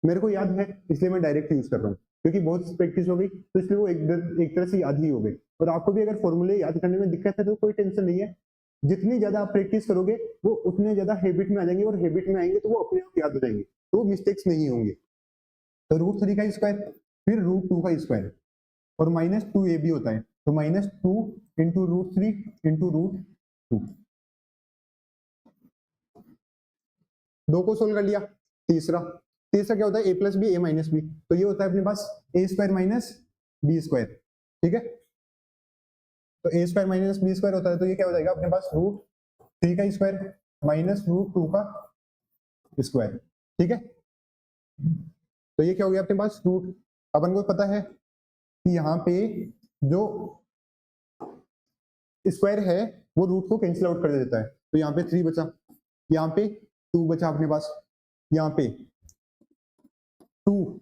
मेरे को याद है इसलिए मैं डायरेक्ट यूज कर रहा हूँ, क्योंकि बहुत प्रैक्टिस हो गई तो इसलिए वो एक तरह से याद ही हो गई। और आपको भी अगर फॉर्मूले याद करने में दिक्कत है तो कोई टेंशन नहीं है, जितनी ज्यादा आप प्रैक्टिस करोगे वो उतने ज्यादा हैबिट में आ जाएंगे, और हैबिट में आएंगे तो वो अपने आप याद हो जाएंगे, तो मिस्टेक्स नहीं होंगे। तो √3 का स्क्वायर, फिर √2 का स्क्वायर, और -2ab होता है, तो -2 इंटू √3 इंटू √2, दो को सोल्व कर लिया। तीसरा क्या होता है a plus B a minus B, तो ये होता है अपने पास a square minus B square. ठीक है, तो a square minus B square होता है, तो ये क्या हो जाएगा अपने पास √3 का स्क्वायर माइनस √2 का स्क्वायर। ठीक है, तो ये क्या हो गया अपने पास रूट, अपन को पता है कि यहाँ पे जो स्क्वायर है वो रूट को कैंसिल आउट कर देता है, तो यहाँ पे 3 बचा, यहाँ पे 2 बचा अपने पास, यहाँ पे 2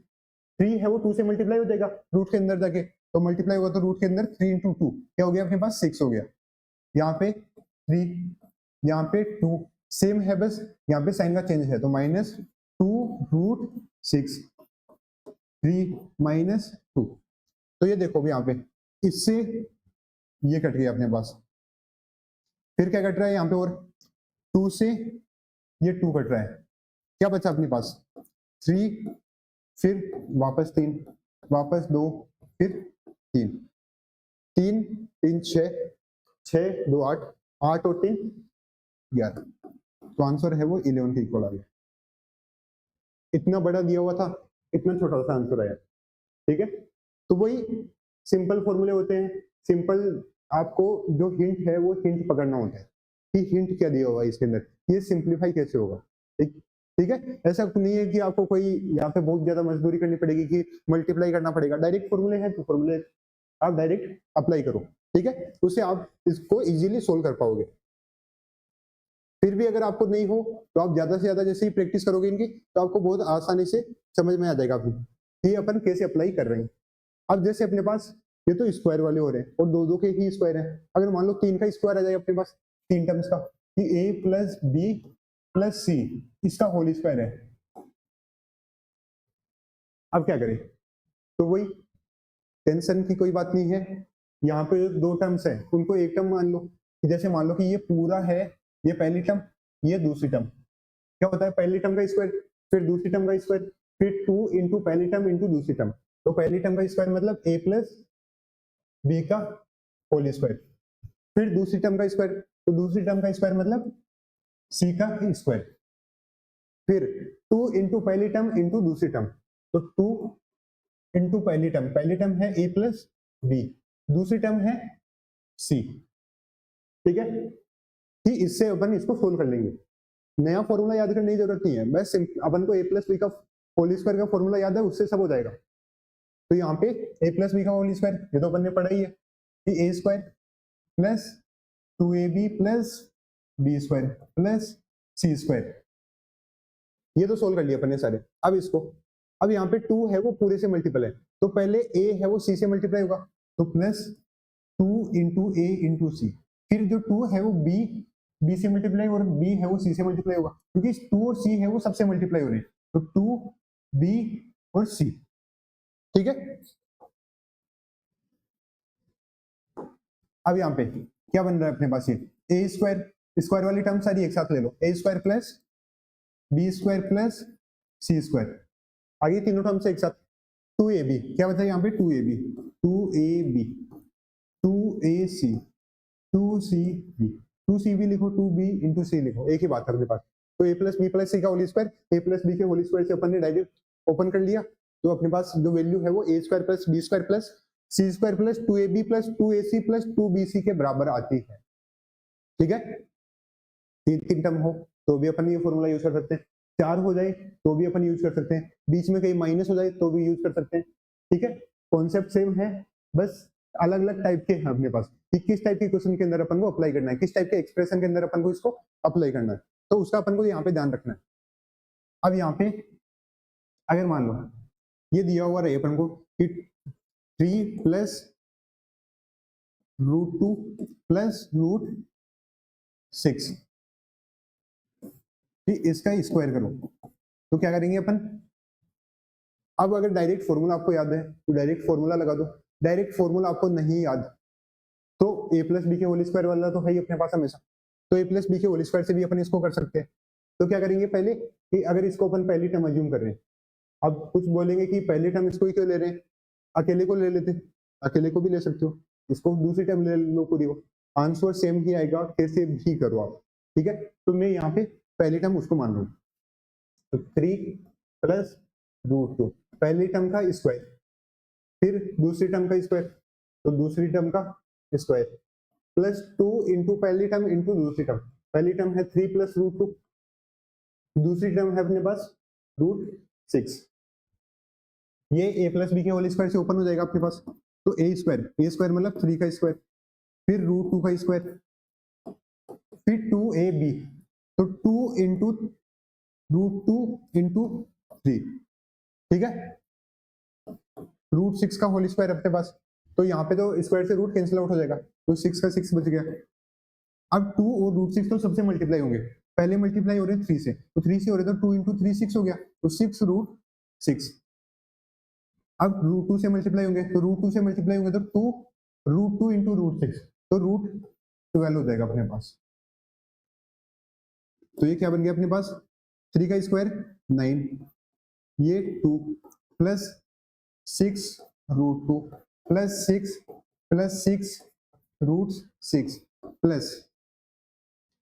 3 है वो 2 से मल्टीप्लाई हो जाएगा रूट के अंदर जाके, तो मल्टीप्लाई होगा तो रूट के अंदर 3 इंटू 2 क्या हो गया अपने पास 6 हो गया, यहाँ पे 3, यहाँ पे 2 सेम है, बस यहाँ पे साइन का चेंज है, तो -2√6 3 -2, तो ये देखो भी यहाँ पे इससे ये कट गया अपने पास, फिर क्या कट रहा है यहाँ पे, और 2 से ये 2 कट रहा है, क्या बचा अपने पास 3, फिर वापस 3, वापस 2, फिर 3, 3 3 6 6 2 8 8 और 3 11, तो आंसर है वो 11 के इक्वल आ गया। इतना बड़ा दिया हुआ था, इतना छोटा सा आंसर आया। ठीक है, तो वही सिंपल फॉर्मूले होते हैं, सिंपल आपको जो हिंट है वो हिंट पकड़ना होता है कि हिंट क्या दिया हुआ है इसके अंदर, ये सिंप्लीफाई कैसे होगा। ठीक है, ऐसा नहीं है कि आपको कोई यहाँ पे बहुत ज्यादा मजदूरी करनी पड़ेगी कि मल्टीप्लाई करना पड़ेगा, डायरेक्ट फॉर्मूले हैं तो फॉर्मूले आप डायरेक्ट अप्लाई करो। ठीक है, उससे आप इसको इजीली सोल्व कर पाओगे। फिर भी अगर आपको नहीं हो तो आप ज्यादा से ज्यादा जैसे ही प्रैक्टिस करोगे इनकी, तो आपको बहुत आसानी से समझ में आ जाएगा कि अपन कैसे अप्लाई कर रहे हैं। अब जैसे अपने पास ये तो स्क्वायर वाले हो रहे हैं और दो के ही स्क्वायर है, अगर मान लो 3 का स्क्वायर आ जाए अपने पास 3 टर्म्स का, कि a प्लस बी प्लस सी इसका होल स्क्वायर है, अब क्या करें। तो वही टेंशन की कोई बात नहीं है, यहाँ पे 2 टर्म्स है उनको एक टर्म मान लो, कि जैसे मान लो कि ये पूरा है, ये पहली टर्म ये दूसरी टर्म, क्या होता है पहली टर्म का स्क्वायर फिर दूसरी टर्म का स्क्वायर फिर 2 इंटू पहली टर्म इंटू दूसरी टर्म, तो पहली टर्म का स्क्वायर मतलब a प्लस बी का होल स्क्वायर, फिर दूसरी टर्म का स्क्वायर, तो दूसरी टर्म का स्क्वायर मतलब c का स्क्वायर, फिर 2 इंटू पहली टर्म इंटू दूसरी टर्म, तो 2 इंटू पहली टर्म है a प्लस बी, दूसरी टर्म है c। ठीक है, कि इससे अपन इसको सोल्व कर लेंगे। नया फॉर्मूला याद करने की जरूरत नहीं है, बस अपन को ए प्लस बी का होल स्क्वायर का फॉर्मूला याद है, उससे सब हो जाएगा। तो यहाँ पे ए प्लस बी का होल स्क्वायर ये तो अपन ने पढ़ा ही है कि a square plus 2ab plus B square plus c square, ये तो सोल्व कर लिया अपन ने सारे। अब यहाँ पे 2 है वो पूरे से मल्टीपल है, तो पहले a है वो c से मल्टीप्लाई होगा, तो प्लस 2 इंटू ए इंटू सी, फिर जो 2 है वो b से मल्टीप्लाई और b है वो c से मल्टीप्लाई होगा, क्योंकि 2 और c है वो सबसे मल्टीप्लाई हो रहे हैं, तो 2b और c। ठीक है, अब यहाँ पे क्या बन रहा है अपने पास, ये ए स्क्वायर वाली टर्म सारी एक साथ ले लो, a square plus B square plus c square, आगे तीनों टर्म से एक साथ 2ab, क्या बचा यहाँ पे 2ab 2ac 2cb लिखो, 2b इंटू सी लिखो, एक ही बात है अपने पास। तो a प्लस बी प्लस सी का होल स्क्वायर, ए प्लस बी के होल स्क्वायर से अपन ने डायरेक्ट ओपन कर लिया, तो अपने पास जो वैल्यू है वो a square plus B square plus c square plus 2ab plus 2ac plus 2bc के बराबर आती है। ठीक है, तीन टर्म हो तो भी अपन ये फॉर्मूला यूज कर सकते हैं, 4 हो जाए तो भी अपन यूज कर सकते हैं, बीच में कहीं माइनस हो जाए तो भी यूज कर सकते हैं। ठीक है, कॉन्सेप्ट सेम है, बस अलग अलग टाइप के हैं अपने पास कि किस टाइप के क्वेश्चन के अंदर अपन को अप्लाई करना है, किस टाइप के एक्सप्रेशन के अंदर अपन को इसको अप्लाई करना है, तो उसका अपन को यहाँ पे ध्यान रखना है। अब यहाँ पे अगर मान लो ये दिया हुआ रहे अपन को कि 3 प्लस √2 प्लस √6, इसका स्क्वायर करो, तो क्या करेंगे अपन, अब अगर डायरेक्ट फॉर्मूला आपको याद है तो डायरेक्ट फॉर्मूला लगा दो, डायरेक्ट फॉर्मूला आपको नहीं याद तो ए प्लस बी के होल स्क्वायर वाला तो है ही अपने पास हमेशा, तो ए प्लस बी के होल स्क्वायर से भी अपन इसको कर सकते हैं। तो क्या करेंगे पहले कि अगर इसको अपन पहली टर्म अज्यूम कर रहे हैं, अब कुछ बोलेंगे कि पहली टर्म इसको ही क्यों ले रहे हैं, अकेले को ले लेते, अकेले को भी ले सकते हो, इसको दूसरी टर्म ले लो पूरी, वो आंसर सेम ही आएगा, कैसे भी करो आप। ठीक है, तो मैं यहाँ पे पहली टर्म उसको मान रहा हूँ, तो 3 प्लस √2 पहली टर्म का स्क्वायर, फिर दूसरी टर्म का स्क्वायर, तो दूसरी टर्म का स्क्वायर प्लस 2 इंटू पहली टर्म इंटू दूसरी टर्म, पहली टर्म है 3 प्लस √2, दूसरी टर्म है अपने पास √6, ये a प्लस बी के होल स्क्वायर से ओपन हो जाएगा अपने पास, तो a स्क्वायर मतलब 3 का स्क्वायर, फिर √2 का स्क्वायर, फिर 2ab, तो 2 इंटू √2 इंटू 3, ठीक है, √6 का होल स्क्वायर अपने पास, तो यहाँ पे तो स्क्वायर से रूट कैंसिल आउट हो जाएगा, तो 6 का 6 बच गया। अब 2 और √6 तो सबसे मल्टीप्लाई होंगे, पहले मल्टीप्लाई हो रहे हैं 3 से, तो 3 से हो रहे तो 2 इंटू 3 6 हो गया, तो 6 √6। अब √2 से मल्टीप्लाई होंगे, तो √2 से मल्टीप्लाई होंगे तो 2 √2 इंटू √6, तो √12 हो जाएगा अपने पास। तो ये क्या बन गया अपने पास, 3 का स्क्वायर 9, ये 2 प्लस 6 √2 प्लस 6 √6 प्लस,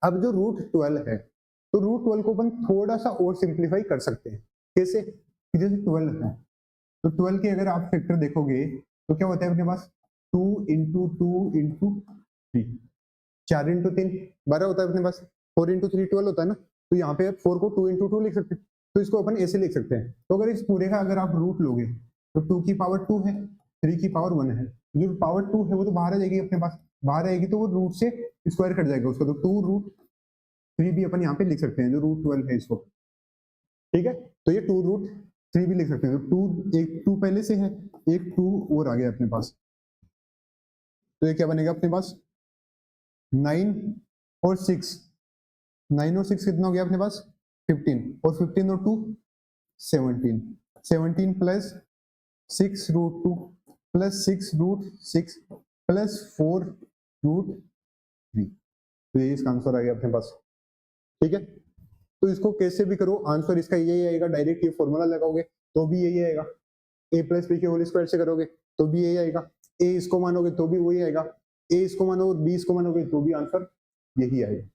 अब जो √12 है तो √12 को अपन थोड़ा सा और सिंप्लीफाई कर सकते हैं, कैसे, जैसे 12 है तो 12 के अगर आप फैक्टर देखोगे तो क्या होता है अपने पास 2 इंटू 2 इंटू 3, 4 इंटू 3 12 होता है अपने पास, 4 इंटू 3 12 होता है ना, तो यहाँ पे 4 को 2 इंटू 2 लिख सकते हैं, तो इसको अपन ऐसे लिख सकते हैं। तो अगर इस पूरे का अगर आप रूट लोगे तो 2 की पावर 2 है, 3 की पावर 1 है, जो पावर 2 है वो तो बाहर आ जाएगी अपने पास, बाहर आएगी तो वो रूट से स्क्वायर कट जाएगा उसका, तो 2 √3 भी अपन यहाँ पे लिख सकते हैं जो √12 है इसको। ठीक है, तो ये 2 √3 भी लिख सकते हैं, तो 2 एक 2 पहले से है, एक 2 और आ गया अपने पास, तो ये क्या बनेगा अपने पास 9 और 6, 9 और 6 कितना हो गया अपने पास 15, और 15 और 2 17, 17 प्लस 6 √2 प्लस 6 √6 प्लस 4 √3, तो ये इसका आंसर आ गया अपने पास। ठीक है, तो इसको कैसे भी करो आंसर इसका यही आएगा, डायरेक्ट ये फॉर्मूला लगाओगे तो भी यही आएगा, a प्लस बी के होल स्क्वायर से करोगे तो भी यही आएगा, a इसको मानोगे तो भी वही आएगा, a इसको मानोगे b इसको मानोगे तो भी आंसर यही आएगा।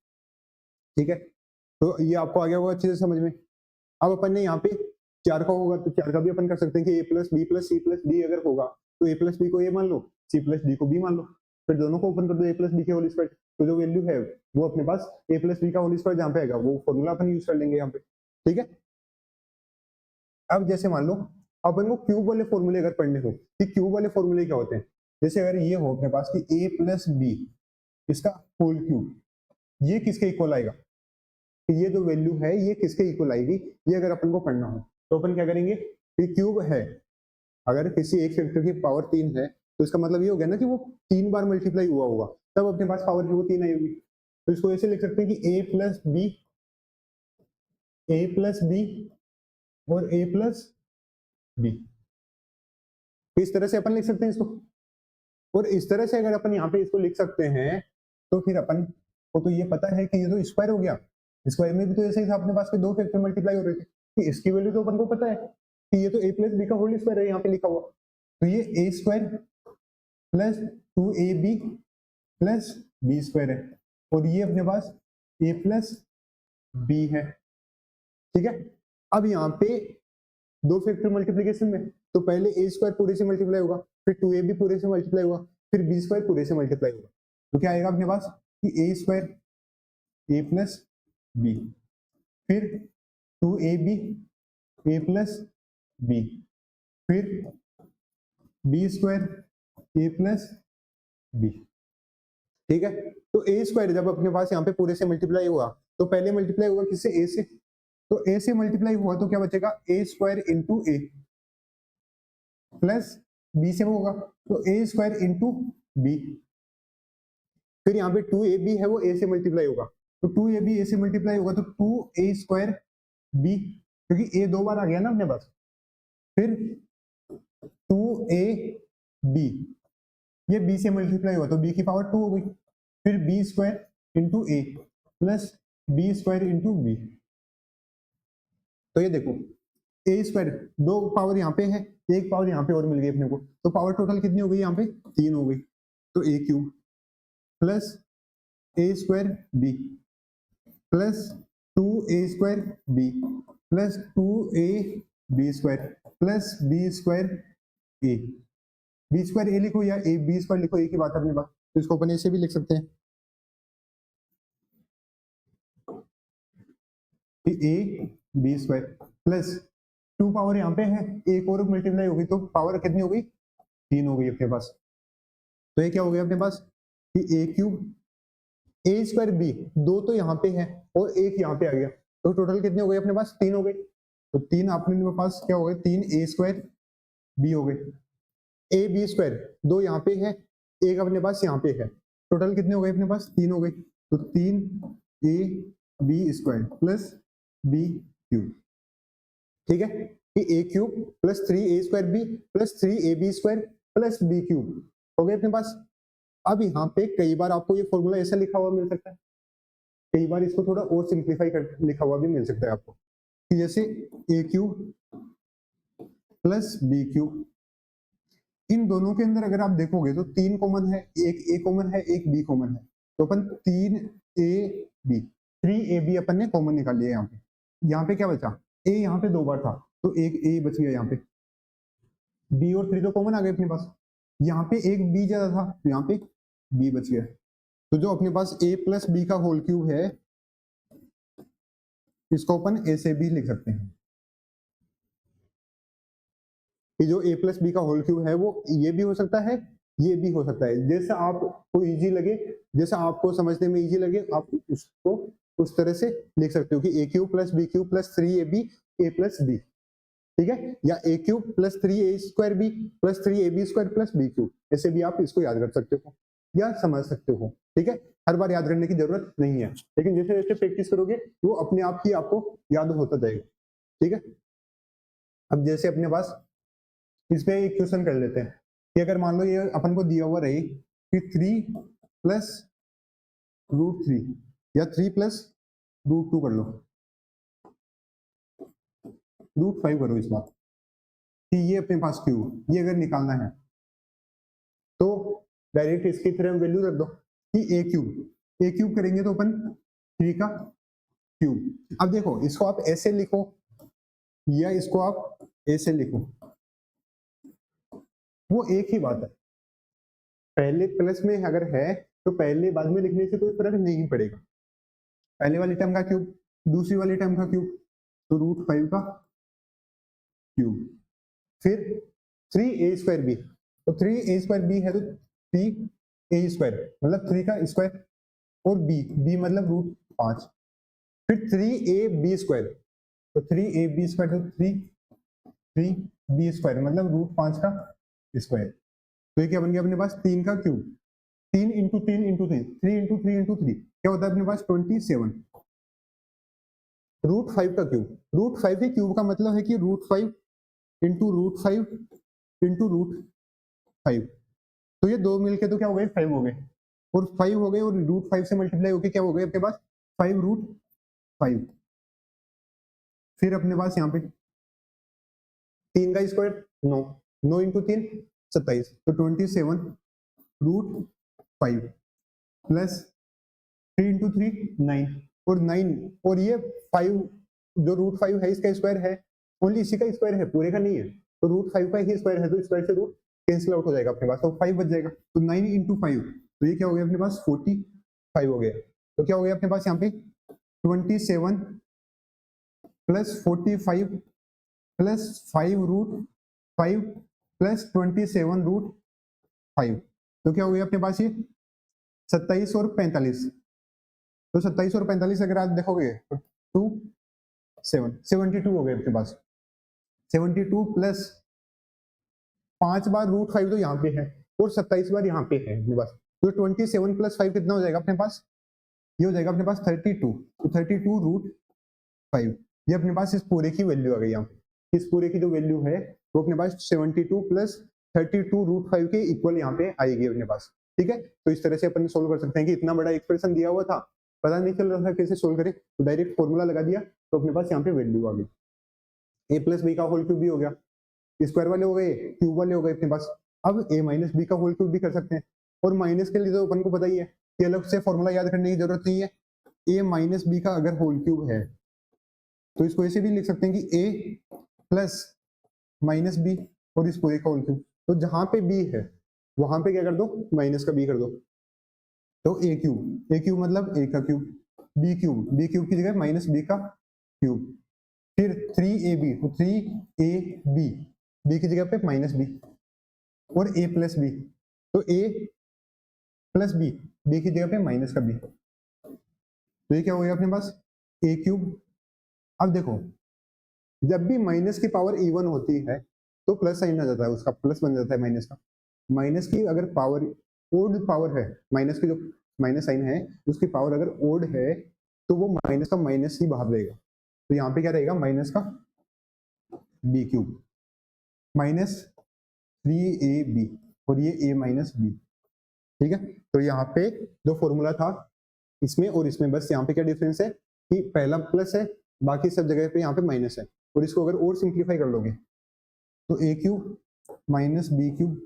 ठीक है, तो ये आपको आ गया होगा अच्छे से समझ में। अब अपन ने यहाँ पे 4 का होगा तो 4 का भी अपन कर सकते हैं कि a plus B plus C plus D अगर होगा तो a प्लस बी को a मान लो, c प्लस डी को b मान लो, फिर दोनों को ओपन कर दो a प्लस बी के होल स्क्वायर, तो जो वैल्यू है वो अपने पास ए प्लस बी का होल स्क्वायर जहाँ पे आएगा वो फॉर्मूला अपन यूज कर लेंगे यहाँ पे, ठीक है। अब जैसे मान लो अपन को क्यूब वाले फॉर्मूले अगर पढ़ने हो कि क्यूब वाले फॉर्मूले क्या होते हैं, जैसे अगर ये हो अपने पास कि ए प्लस बी इसका होल क्यूब, ये किसके इक्वल आएगा, तो ये जो वैल्यू है ये किसके इक्वल आएगी, ये अगर अपन को पढ़ना हो तो अपन क्या करेंगे कि क्यूब है, अगर किसी एक फैक्टर की पावर 3 है तो इसका मतलब ये हो गया ना कि वो 3 बार मल्टीप्लाई हुआ होगा तब अपने पास पावर की वो 3 आई होगी। तो इसको ऐसे लिख सकते हैं कि ए प्लस बी और ए प्लस बी, इस तरह से अपन लिख सकते हैं इसको। और इस तरह से अगर अपन यहाँ पे इसको लिख सकते हैं तो फिर अपन को तो ये पता है कि ये तो स्क्वायर हो गया, स्क्वायर में भी तो ऐसे ही था अपने पास में दो फैक्टर मल्टीप्लाई हो रहे थे कि इसकी वैल्यू तो अपन को पता है कि ये तो ए प्लस बी का होल स्क्वायर है यहाँ पे लिखा हुआ, तो ये a square plus 2ab plus B square है और ये अपने पास ए प्लस बी है, ठीक है। अब यहाँ पे दो फैक्टर मल्टीप्लीकेशन में तो पहले ए स्क्वायर पूरे से मल्टीप्लाई होगा, फिर 2ab पूरे से मल्टीप्लाई होगा, फिर बी स्क्वायर पूरे से मल्टीप्लाई होगा, तो क्या आएगा अपने पास कि a square A plus B, फिर 2ab ए प्लस बी, फिर बी स्क्वायर ए प्लस बी, ठीक है। तो ए स्क्वायर जब अपने पास यहाँ पे पूरे से मल्टीप्लाई हुआ तो पहले मल्टीप्लाई होगा किससे, ए से, तो ए से मल्टीप्लाई हुआ तो क्या बचेगा ए square into a plus B से होगा तो ए स्क्वायर इंटू बी, फिर यहाँ पे 2ab है वो ए से मल्टीप्लाई होगा तो 2ab ए से मल्टीप्लाई होगा तो 2a स्क्वायर बी, क्योंकि ए दो बार आ गया ना अपने पास, फिर 2ab ये b से मल्टीप्लाई हुआ तो b की पावर 2 हो गई, फिर b square into a plus B square into B, तो ये देखो ए स्क्वायर दो पावर यहाँ पे है एक पावर यहाँ पे और मिल गई अपने को, तो पावर टोटल कितनी हो गई यहाँ पे 3 हो गई, तो a cube plus a square B plus 2a square B plus 2a b square plus B square a, B square a लिखो या ए बी स्क्वायर लिखो, एक ही बात है अपने पास, तो इसको अपन ऐसे भी लिख सकते हैं कि A B square plus 2 power यहाँ पे है एक और मल्टीप्लाई होगी तो पावर कितनी हो गई 3 हो गई अपने पास, तो ये क्या हो गया अपने पास कि a cube A square B दो तो यहाँ पे है और एक यहाँ पे आ गया, तो टोटल कितने हो गए अपने पास 3 हो गए, तो 3 अपने पास क्या हो गए 3 ए स्क्वायर बी हो गए, ए बी स्क्वायर दो यहाँ पे है एक अपने पास यहाँ पे है, टोटल कितने हो गए अपने पास 3 हो गए, तो 3 a B square plus B cube, ठीक है, कि a cube plus 3 a square B plus 3 a B square plus B cube हो गए अपने पास। अब यहाँ पे कई बार आपको ये फॉर्मूला ऐसा लिखा हुआ मिल सकता है, कई बार इसको थोड़ा और सिंप्लीफाई कर लिखा हुआ भी मिल सकता है आपको कि जैसे ए क्यूब प्लस बी क्यूब, इन दोनों के अंदर अगर आप देखोगे तो 3 कॉमन है, एक ए कॉमन है एक बी कॉमन है, तो अपन 3ab अपन ने कॉमन निकाल लिया यहाँ पे क्या बचा ए यहाँ पे 2 बार था तो एक ए बच गया, यहाँ पे बी और 3 तो कॉमन आ गए अपने पास, यहाँ पे एक बी ज्यादा था तो यहाँ पे बी बच गया, तो जो अपने पास a प्लस बी का होल क्यूब है इसको अपन ए से भी लिख सकते हैं कि जो a प्लस बी का होल क्यूब है वो ये भी हो सकता है ये भी हो सकता है, जैसा आपको इजी लगे जैसा आपको समझने में इजी लगे आप उसको उस तरह से लिख सकते हो कि a cube plus B cube plus 3ab a plus B, ठीक है, या a cube plus 3a square B plus 3ab square plus B cube, ऐसे भी आप इसको याद कर सकते हो या समझ सकते हो, ठीक है। हर बार याद करने की जरूरत नहीं है, लेकिन जैसे जैसे प्रैक्टिस करोगे वो अपने आप ही आपको याद होता जाएगा, ठीक है। अब जैसे अपने पास इस पे एक क्वेश्चन कर लेते हैं कि अगर मान लो ये अपन को दिया हुआ रहे कि 3 प्लस √3 या 3 प्लस √2 कर लो, √5 करो इस बार कि ये अपने पास क्यूब ये अगर निकालना है तो डायरेक्ट इसकी तरह वैल्यू रख दो कि ए क्यूब करेंगे तो अपन 3 का क्यूब। अब देखो इसको आप ऐसे लिखो या इसको आप ऐसे लिखो वो एक ही बात है, पहले प्लस में अगर है तो पहले बाद में लिखने से कोई फर्क नहीं पड़ेगा। पहले वाली टर्म का क्यूब, दूसरी वाली टर्म का क्यूब, तो √5 का क्यूब। फिर 3a²b, तो 3a²b है तो 3a² मतलब 3 का स्क्वायर, और b मतलब √5। फिर 3ab², तो 3ab² तो 3b² मतलब √5 का स्क्वायर। तो ये क्या बन गया अपने पास 3 का cube, 3 into 3 into 3, 3 into 3 into 3 क्या होता है अपने पास 27। √5 का क्यूब, √5 के क्यूब का मतलब है कि √5 इंटू √5 इंटू √5, तो ये दो मिलके तो क्या हो गए 5 हो गए, और 5 हो गए और √5 से मल्टीप्लाई होके क्या हो गए अपने पास 5√5। फिर अपने पास यहाँ पे 3 का स्क्वायर 9, 9 इंटू 3 27, तो 27√5 प्लस 3 इंटू 3 9, और 9 और ये 5 जो √5 है इसका स्क्वायर है, ओनली इसी का स्क्वायर है, पूरे का नहीं है, तो √5 का ही स्क्वायर है, तो स्क्वायर से रूट कैंसिल आउट हो जाएगा अपने पास, तो 5 बच जाएगा। तो 9 इंटू 5, तो ये क्या हो गया अपने पास 45 हो गया। तो क्या हो गया अपने पास यहाँ पे 27 प्लस 45 प्लस 5√5 प्लस 27√5, तो क्या हो गया अपने पास ये 27 और 45, तो 27 और 45 अगर आप देखोगे तो 72 हो गए अपने पास। 72 प्लस 5 बार √5 तो यहाँ पे है और 27 बार यहाँ पे है अपने पास, तो 27 प्लस 5 कितना हो जाएगा अपने पास, ये हो जाएगा अपने पास 32, तो 32√5, ये अपने पास इस पूरे की वैल्यू आ गई यहाँ पे। इस पूरे की जो वैल्यू है वो अपने पास 72 प्लस 32√5 के इक्वल यहाँ पे आएगी अपने पास। ठीक है, तो इस तरह से अपन सोल्व कर सकते हैं कि इतना बड़ा एक्सप्रेशन दिया हुआ था, पता नहीं चल रहा था कैसे सोल्व करें, तो डायरेक्ट फॉर्मूला लगा दिया, तो अपने पास यहाँ पे वैल्यू आ गई। a प्लस बी का होल क्यूब भी हो गया, स्क्वायर वाले हो गए, क्यूब वाले हो गए अपने पास। अब a माइनस बी का होल क्यूब भी कर सकते हैं, और माइनस के लिए तो अपन को पता ही है कि अलग से फॉर्मूला याद करने की जरूरत नहीं है। a माइनस बी का अगर होल क्यूब है तो इसको ऐसे भी लिख सकते हैं कि a प्लस माइनस बी और इस पूरे का होल क्यूब, तो जहां पे b है वहां पे क्या कर दो माइनस का b कर दो, तो a क्यूब मतलब a का क्यूब, b क्यूब की जगह माइनस b का क्यूब, फिर 3ab तो 3ab b की जगह पे माइनस b, और a प्लस b तो a प्लस b की जगह पे माइनस का b, तो ये क्या हो गया अपने पास a क्यूब। अब देखो जब भी माइनस की पावर इवन होती है तो प्लस साइन आ जाता है, उसका प्लस बन जाता है माइनस का। माइनस की अगर पावर ओड पावर है, माइनस की जो माइनस साइन है उसकी पावर अगर ओड है तो वो माइनस का माइनस ही बाहर रहेगा, तो यहाँ पे क्या रहेगा माइनस का बी क्यूब माइनस 3ab और ये a माइनस बी। ठीक है, तो यहाँ पे जो फॉर्मूला था इसमें और इसमें बस यहाँ पे क्या डिफरेंस है कि पहला प्लस है, बाकी सब जगह पे यहाँ पे माइनस है, और इसको अगर और सिंप्लीफाई कर लोगे तो a cube minus B cube.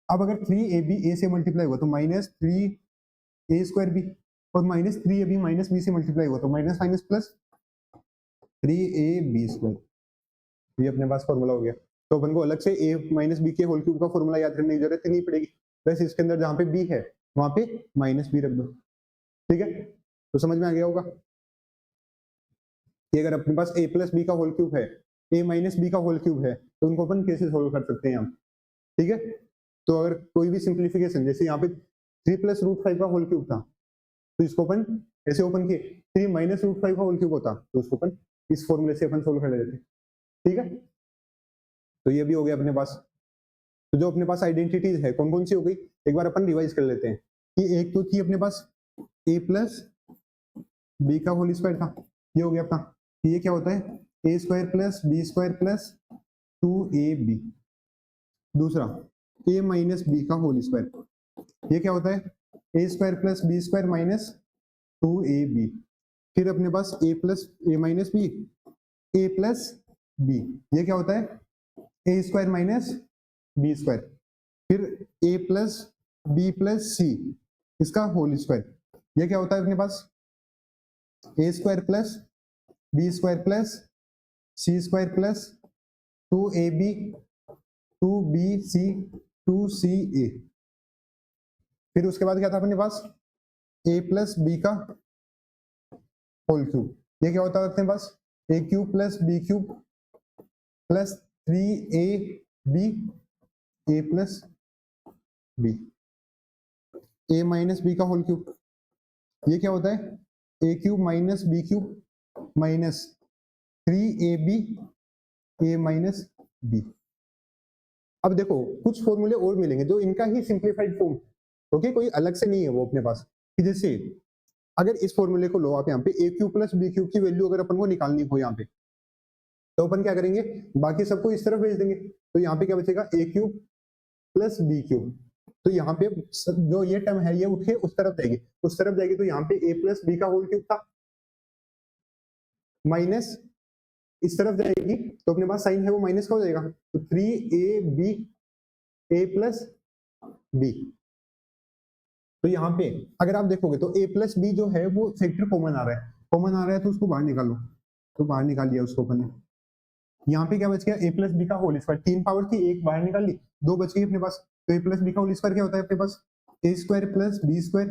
अब अगर 3ab a से मल्टीप्लाई हुआ तो माइनस 3a² b, और माइनस 3ab माइनस b से मल्टीप्लाई हुआ तो माइनस माइनस प्लस 3ab², ये अपने पास फॉर्मूला हो गया। तो अपन को अलग से a माइनस बी के होल क्यूब का फॉर्मूला याद करने की जरूरत नहीं पड़ेगी, बस इसके अंदर जहां पे b है वहां पे माइनस b रख दो। ठीक है, तो समझ में आ गया होगा कि अगर अपने पास a प्लस बी का होल क्यूब है, a माइनस बी का होल क्यूब है, तो उनको अपन कैसे सोल्व कर सकते हैं हम। ठीक है, तो अगर कोई भी सिंप्लीफिकेशन, जैसे यहाँ पे 3 प्लस √5 का होल क्यूब था तो इसको अपन ऐसे ओपन किए, 3 माइनस √5 का होल क्यूब होता तो उसको अपन इस फॉर्मूले से अपन सोल्व कर लेते। ठीक है, तो ये भी हो गया अपने पास। तो जो अपने पास आइडेंटिटीज है कौन कौन सी हो गई, एक बार अपन रिवाइज कर लेते हैं कि एक तो थी अपने पास a प्लस बी का होल स्क्वायर था, ये हो गया अपना, ये क्या होता है a² plus b² plus 2ab। दूसरा a माइनस बी का होल स्क्वायर, ये क्या होता है a² plus b² minus 2ab। फिर अपने पास a plus a minus B a plus b, ये क्या होता है a² माइनस b²। फिर a plus b plus c इसका होल स्क्वायर, ये क्या होता है अपने पास a² plus b² plus c² plus 2ab 2bc 2ca। फिर उसके बाद क्या था अपने पास, a प्लस बी का होल क्यूब, ये क्या होता है अपने पास, a cube plus B cube plus 3ab a plus B, a minus B का होल क्यूब, ये क्या होता है, a cube minus B cube minus 3ab a minus B. अब देखो कुछ फॉर्मूले और मिलेंगे जो इनका ही सिंप्लीफाइड फॉर्म, ओके, कोई अलग से नहीं है वो अपने पास, कि जैसे अगर इस फॉर्मूले को लो आप यहाँ पे a cube plus B cube की वैल्यू अगर अपन को निकालनी हो यहाँ पे, तो अपन क्या करेंगे, बाकी सबको इस तरफ भेज देंगे, तो यहाँ पे क्या बचेगा, a cube plus B cube, तो यहाँ पे जो ये टर्म है ये उठ के उस तरफ जाएगी, उस तरफ जाएगी, तो यहाँ पे a प्लस बी का होल क्यूब था, माइनस इस तरफ जाएगी तो अपने पास साइन है वो माइनस का हो जाएगा, तो 3ab a प्लस बी। तो यहाँ पे अगर आप देखोगे तो a प्लस बी जो है वो फैक्टर कॉमन आ रहा है, कॉमन आ रहा है तो उसको बाहर निकालो, तो बाहर निकाल लिया उसको अपन ने, यहाँ पे क्या बच गया, a प्लस बी का होल स्क्वायर, 3 पावर थी, एक बाहर निकाल ली, 2 बच गई अपने पास, तो a प्लस बी का होल स्क्वायर क्या होता है अपने पास, a square plus B square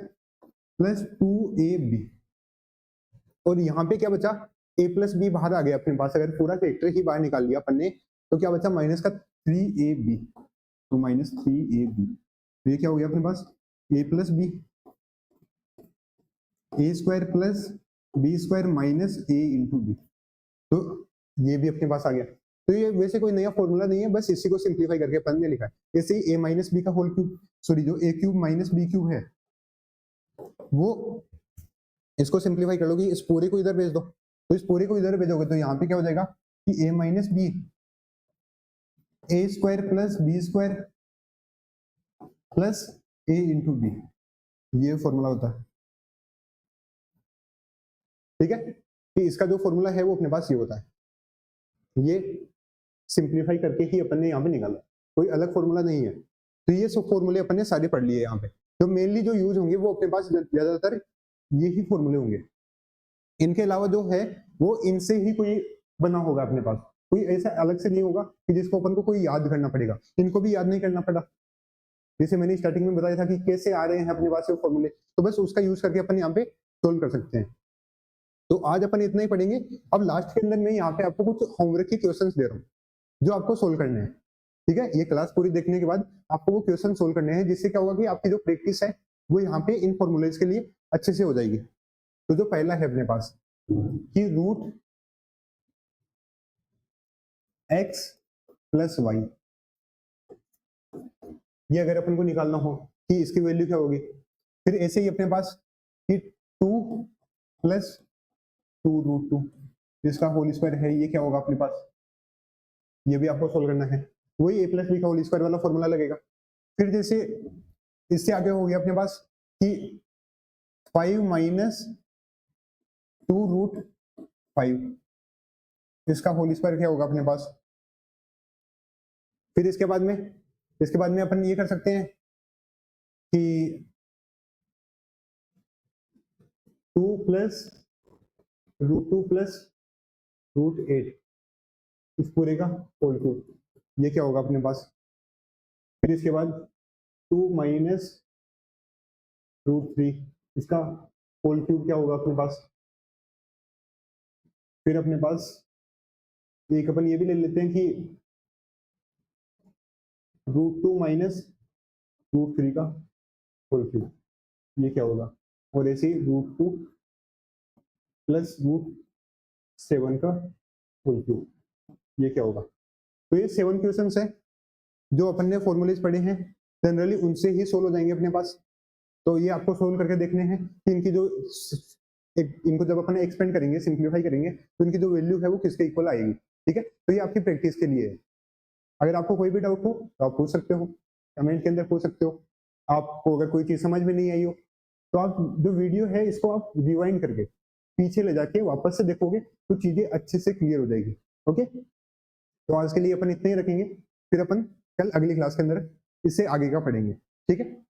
plus 2ab, और यहाँ पे क्या बचा, a प्लस बी बाहर आ गया अपने पास, अगर पूरा फैक्टर ही बाहर निकाल लिया अपन ने तो क्या बचा, माइनस का 3ab, तो माइनस 3ab, तो ये क्या हो गया अपने पास, a plus B, A square plus B square minus a into B, तो ये भी अपने पास आ गया। तो ये वैसे कोई नया फॉर्मूला नहीं है, बस इसी को सिंप्लीफाई करके अपन ने लिखा है, जैसे ही a माइनस बी का होल क्यूब, सॉरी जो a cube minus B cube है वो, इसको सिंप्लीफाई कर लोगे, इस पूरे को इधर भेज दो, तो इस पूरे को इधर भेजोगे तो यहाँ पे क्या हो जाएगा कि a minus B A square plus B square plus a into B, ये फॉर्मूला होता है, ठीक है, कि इसका जो फॉर्मूला है वो अपने पास ये होता है, ये सिंप्लीफाई करके ही अपन ने यहाँ पे निकाला, कोई अलग फॉर्मूला नहीं है। तो ये सब फॉर्मूले अपन ने सारे पढ़ लिए यहाँ पे, तो मेनली जो यूज होंगे वो अपने पास ज्यादातर ये ही फॉर्मूले होंगे, इनके अलावा जो है वो इनसे ही कोई बना होगा अपने पास, कोई ऐसा अलग से नहीं होगा कि जिसको अपन को कोई याद करना पड़ेगा, इनको भी याद नहीं करना पड़ा, जैसे मैंने स्टार्टिंग में बताया था कि कैसे आ रहे हैं अपने पास वो फॉर्मूले, तो बस उसका यूज करके अपन यहाँ पे सोल्व कर सकते हैं। तो आज अपन इतना ही पढ़ेंगे, अब लास्ट के अंदर मैं यहाँ पे आपको कुछ होमवर्क के क्वेश्चंस दे रहा हूँ जो आपको सोल्व करने हैं, ठीक है, ये क्लास पूरी देखने के बाद आपको वो क्वेश्चन सोल्व करने हैं, जिससे क्या होगा कि आपकी जो प्रैक्टिस है वो यहाँ पे इन फॉर्मूलेज के लिए अच्छे से हो जाएगी। तो जो पहला है अपने पास कि रूट x प्लस वाई, ये अगर अपन को निकालना हो कि इसकी वैल्यू क्या होगी, फिर ऐसे ही अपने पास कि 2 प्लस 2 रूट 2 जिसका होल स्क्वायर है, ये क्या होगा अपने पास, ये भी आपको सोल्व करना है, वही a प्लस बी का होल स्क्वायर वाला फॉर्मूला लगेगा। फिर जैसे इससे आगे हो गया अपने पास कि 5 माइनस 2 रूट 5, इसका होल स्क्वायर क्या होगा अपने पास। फिर इसके बाद में अपन ये कर सकते हैं कि 2 प्लस रूट 2 प्लस रूट 8 इस पूरे का होल क्यूब, ये क्या होगा अपने पास। फिर इसके बाद 2 माइनस रूट 3 इसका होल क्यूब क्या होगा अपने पास। फिर अपने पास एक अपन ये भी ले लेते हैं कि रूट 2 माइनस रूट 3 का होल क्यूब, ये क्या होगा, और ऐसे ही रूट 2 प्लस रूट 7 का होल क्यूब, ये क्या होगा। तो ये 7 क्वेश्चंस हैं जो अपन ने फॉर्मूलेज पढ़े हैं, जनरली उनसे ही सोल्व हो जाएंगे अपने पास। तो ये आपको सोल्व करके देखने हैं कि इनकी जो इनको जब अपन एक्सपेंड करेंगे, सिंप्लीफाई करेंगे, तो इनकी जो वैल्यू है वो किसके इक्वल आएगी, ठीक है। तो ये आपकी प्रैक्टिस के लिए है। अगर आपको कोई भी डाउट हो तो आप पूछ सकते हो, कमेंट के अंदर पूछ सकते हो। आपको अगर कोई चीज समझ में नहीं आई हो तो आप जो वीडियो है इसको आप रिवाइंड करके पीछे ले जाके वापस से देखोगे तो चीजें अच्छे से क्लियर हो जाएगी। ओके, तो आज के लिए अपन इतना ही रखेंगे, फिर अपन कल अगली क्लास के अंदर इससे आगे का पढ़ेंगे, ठीक है।